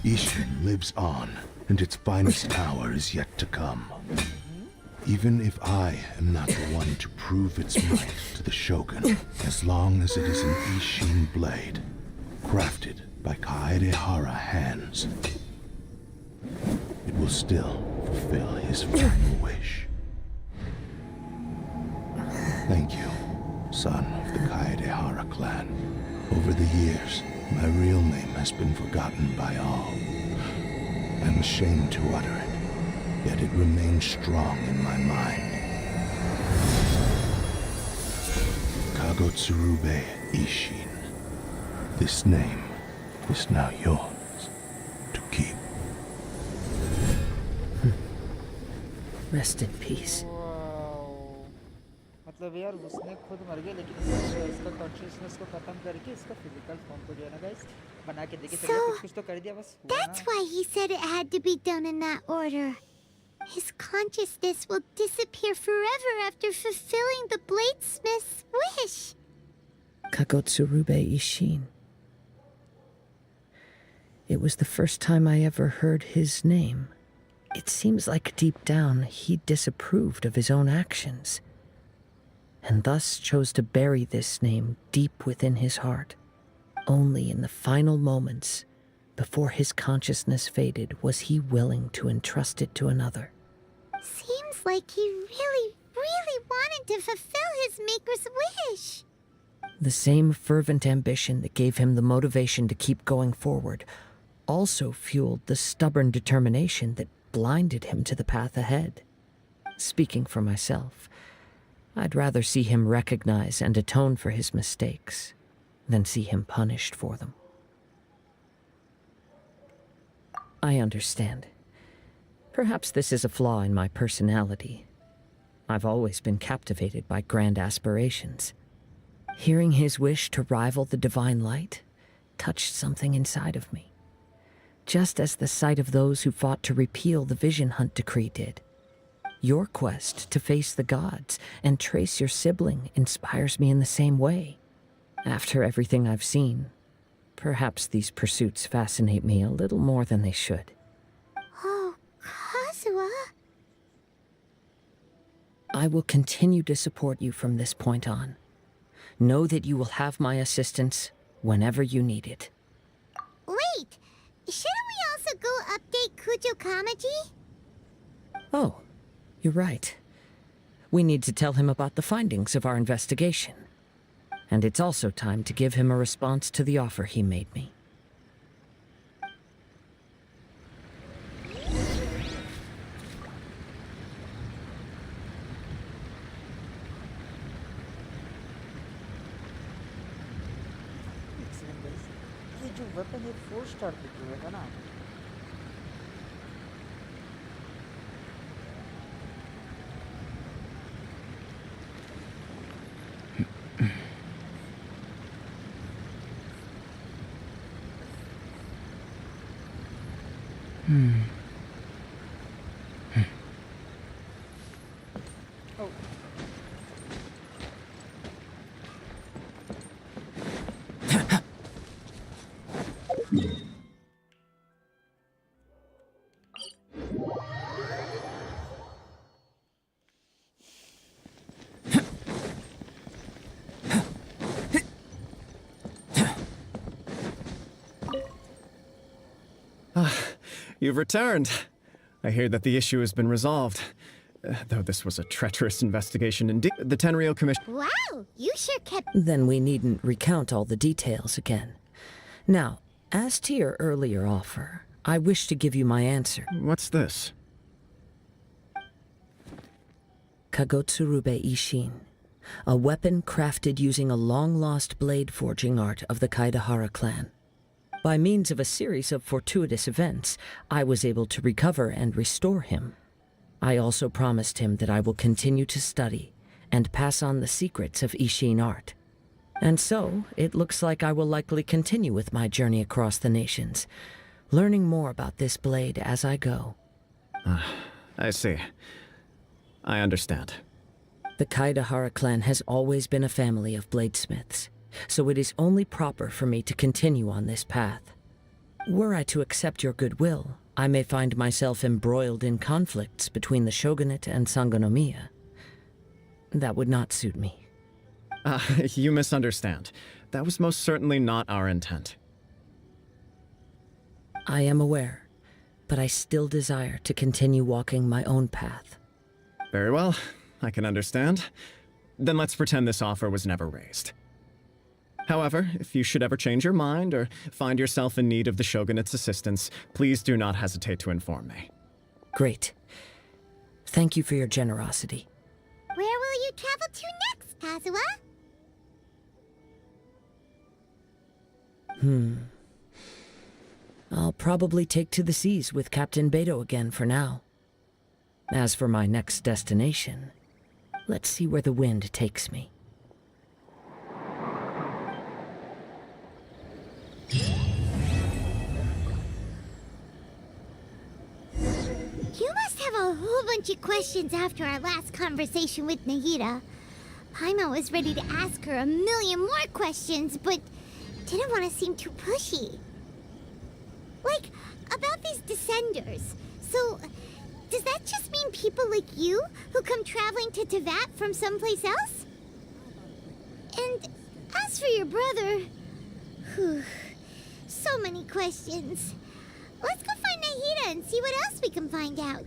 [SPEAKER 15] Ishin lives on, and its finest hour is yet to come. Even if I am not the one to prove its might to the Shogun, as long as it is an Ishin blade, crafted by Kaedehara hands, it will still fulfill his final wish. Thank you, son of the Kaedehara clan. Over the years, my real name has been forgotten by all. I'm ashamed to utter it, yet it remains strong in my mind. Kagotsurube Ishin. This name is now yours to keep.
[SPEAKER 6] Rest in peace.
[SPEAKER 1] मतलब यार उसने खुद मर गया लेकिन इसका consciousness को खत्म करके इसका फिजिकल फॉर्म को जो है ना गाइस बना के देखिए चलिए कुछ तो कर दिया बस
[SPEAKER 5] That's why he said it had to be done in that order. His consciousness will disappear forever after fulfilling the bladesmith's wish.
[SPEAKER 6] Kagotsurube Ishin. It was the first time I ever heard his name. It seems like deep down he disapproved of his own actions, and thus chose to bury this name deep within his heart. Only in the final moments, before his consciousness faded, was he willing to entrust it to another.
[SPEAKER 5] Seems like he really wanted to fulfill his maker's wish.
[SPEAKER 6] The same fervent ambition that gave him the motivation to keep going forward also fueled the stubborn determination that blinded him to the path ahead. Speaking for myself, I'd rather see him recognize and atone for his mistakes than see him punished for them. I understand. Perhaps this is a flaw in my personality. I've always been captivated by grand aspirations. Hearing his wish to rival the divine light touched something inside of me, just as the sight of those who fought to repeal the Vision Hunt decree did. Your quest to face the gods and trace your sibling inspires me in the same way. After everything I've seen, perhaps these pursuits fascinate me a little more than they should.
[SPEAKER 5] Oh, Kazuha.
[SPEAKER 6] I will continue to support you from this point on. Know that you will have my assistance whenever you need it.
[SPEAKER 5] Let Shouldn't we also go update Kujo Kamaji?
[SPEAKER 6] Oh, you're right. We need to tell him about the findings of our investigation. And it's also time to give him a response to the offer he made me.
[SPEAKER 1] ये जो weapon है 4 star पे जो है ना Oh.
[SPEAKER 12] You've returned. I hear that the issue has been resolved. Though this was a treacherous investigation indeed. The Tenryou Commission...
[SPEAKER 5] Wow, you sure kept...
[SPEAKER 6] Then we needn't recount all the details again. Now, as to your earlier offer, I wish to give you my answer.
[SPEAKER 12] What's this?
[SPEAKER 6] Kagotsurube Ishin, a weapon crafted using a long-lost blade forging art of the Kaidahara clan. By means of a series of fortuitous events, I was able to recover and restore him. I also promised him that I will continue to study and pass on the secrets of Ishin art. And so, it looks like I will likely continue with my journey across the nations, learning more about this blade as I go.
[SPEAKER 12] I see. I understand.
[SPEAKER 6] The Kaidahara clan has always been a family of bladesmiths, so it is only proper for me to continue on this path. Were I to accept your goodwill, I may find myself embroiled in conflicts between the shogunate and Sangonomiya. That would not suit me.
[SPEAKER 12] You misunderstand. That was most certainly not our intent.
[SPEAKER 6] I am aware, but I still desire to continue walking my own path.
[SPEAKER 12] Very well, I can understand. Then let's pretend this offer was never raised. However, if you should ever change your mind or find yourself in need of the Shogunate's assistance, please do not hesitate to inform me.
[SPEAKER 6] Great. Thank you for your generosity.
[SPEAKER 5] Where will you travel to next, Kazuha?
[SPEAKER 6] I'll probably take to the seas with Captain Beto again for now. As for my next destination, let's see where the wind takes me.
[SPEAKER 5] You must have a whole bunch of questions after our last conversation with Nahida. Paimon was ready to ask her a million more questions, but didn't want to seem too pushy. Like, about these descenders. So, does that just mean people like you who come traveling to Teyvat from someplace else? And as for your brother... Whew, so many questions. Let's go find Nahida and see what else we can find out.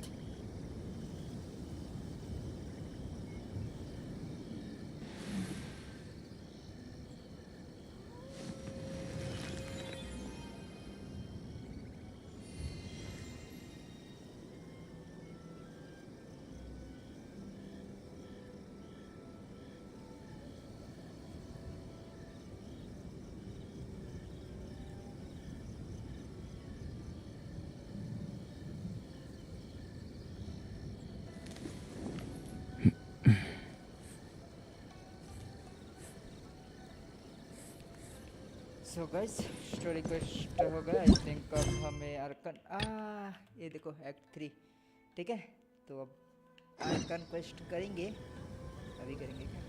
[SPEAKER 1] So guys story quest हो गया I think अब हमें अर्कन ये देखो act 3 ठीक है तो अब अर्कन क्वेस्ट करेंगे अभी करेंगे क्या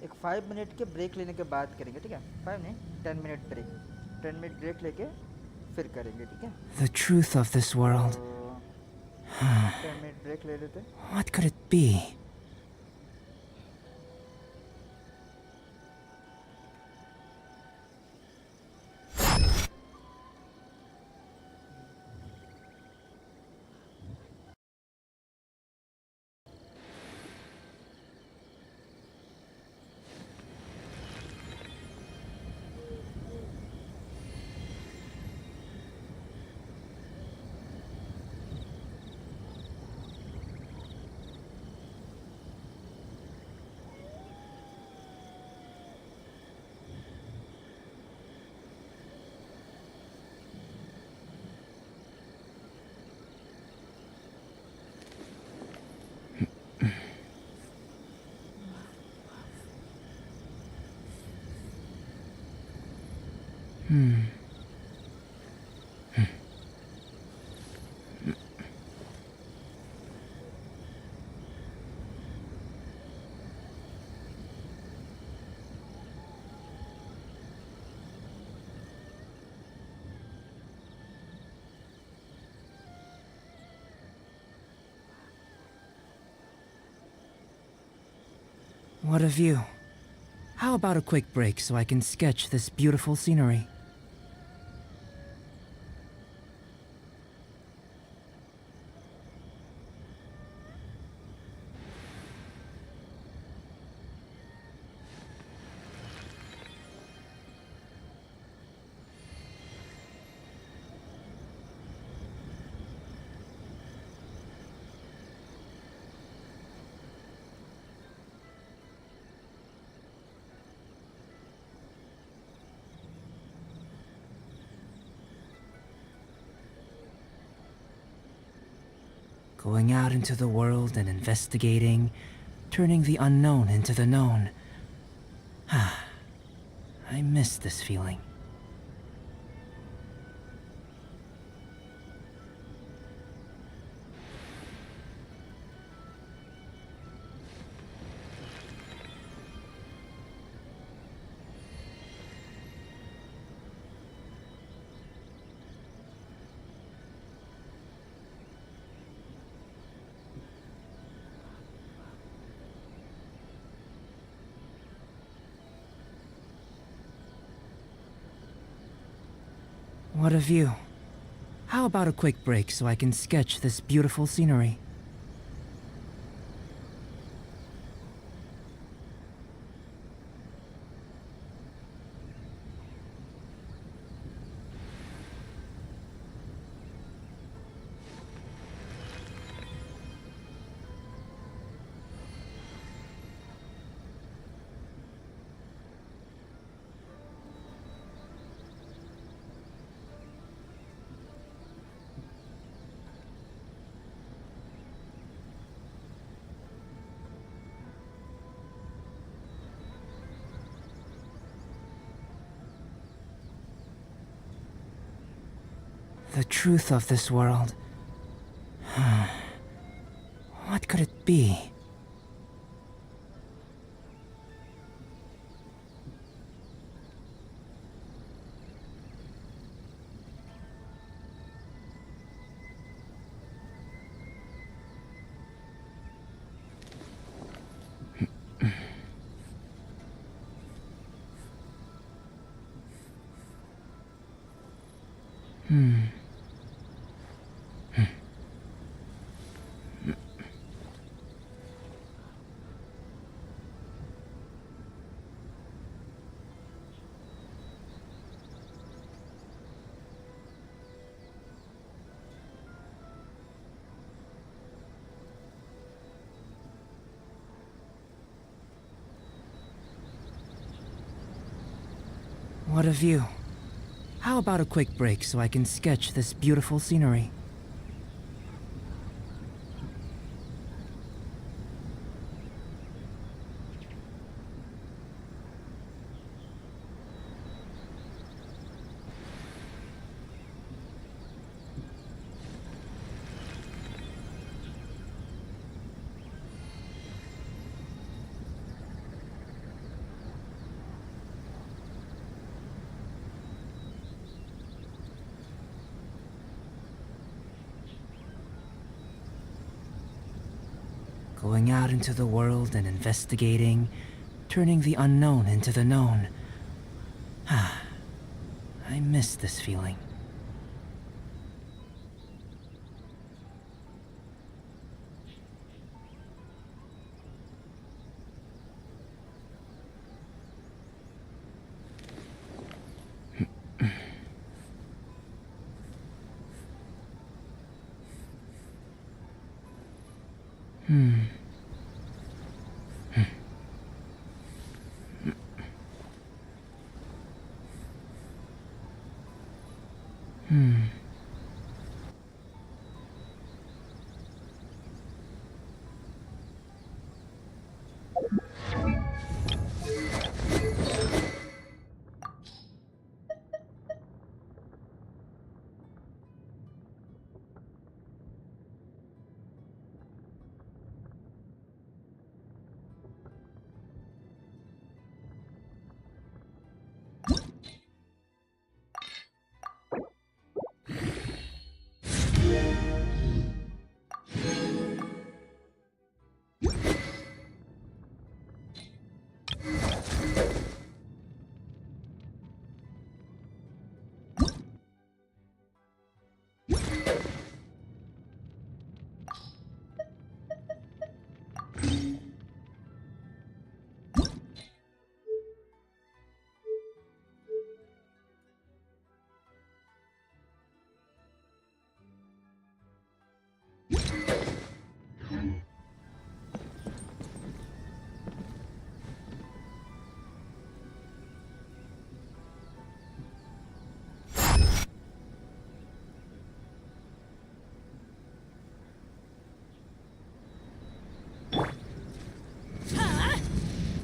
[SPEAKER 1] एक 5 मिनट के ब्रेक लेने के बाद करेंगे ठीक है 5 नहीं 10 मिनट ब्रेक 10 मिनट ब्रेक लेके फिर करेंगे ठीक है
[SPEAKER 11] The truth of this world.
[SPEAKER 1] 10 minute break ले लेते
[SPEAKER 11] What could it be? What a view. How about a quick break so I can sketch this beautiful scenery? Going out into the world and investigating, turning the unknown into the known. I miss this feeling. What a view. How about a quick break so I can sketch this beautiful scenery? The truth of this world. What could it be? What a view. How about a quick break so I can sketch this beautiful scenery? Going out into the world and investigating, turning the unknown into the known. I miss this feeling.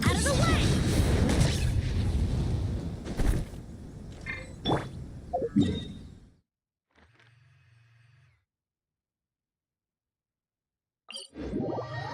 [SPEAKER 2] Out of the way!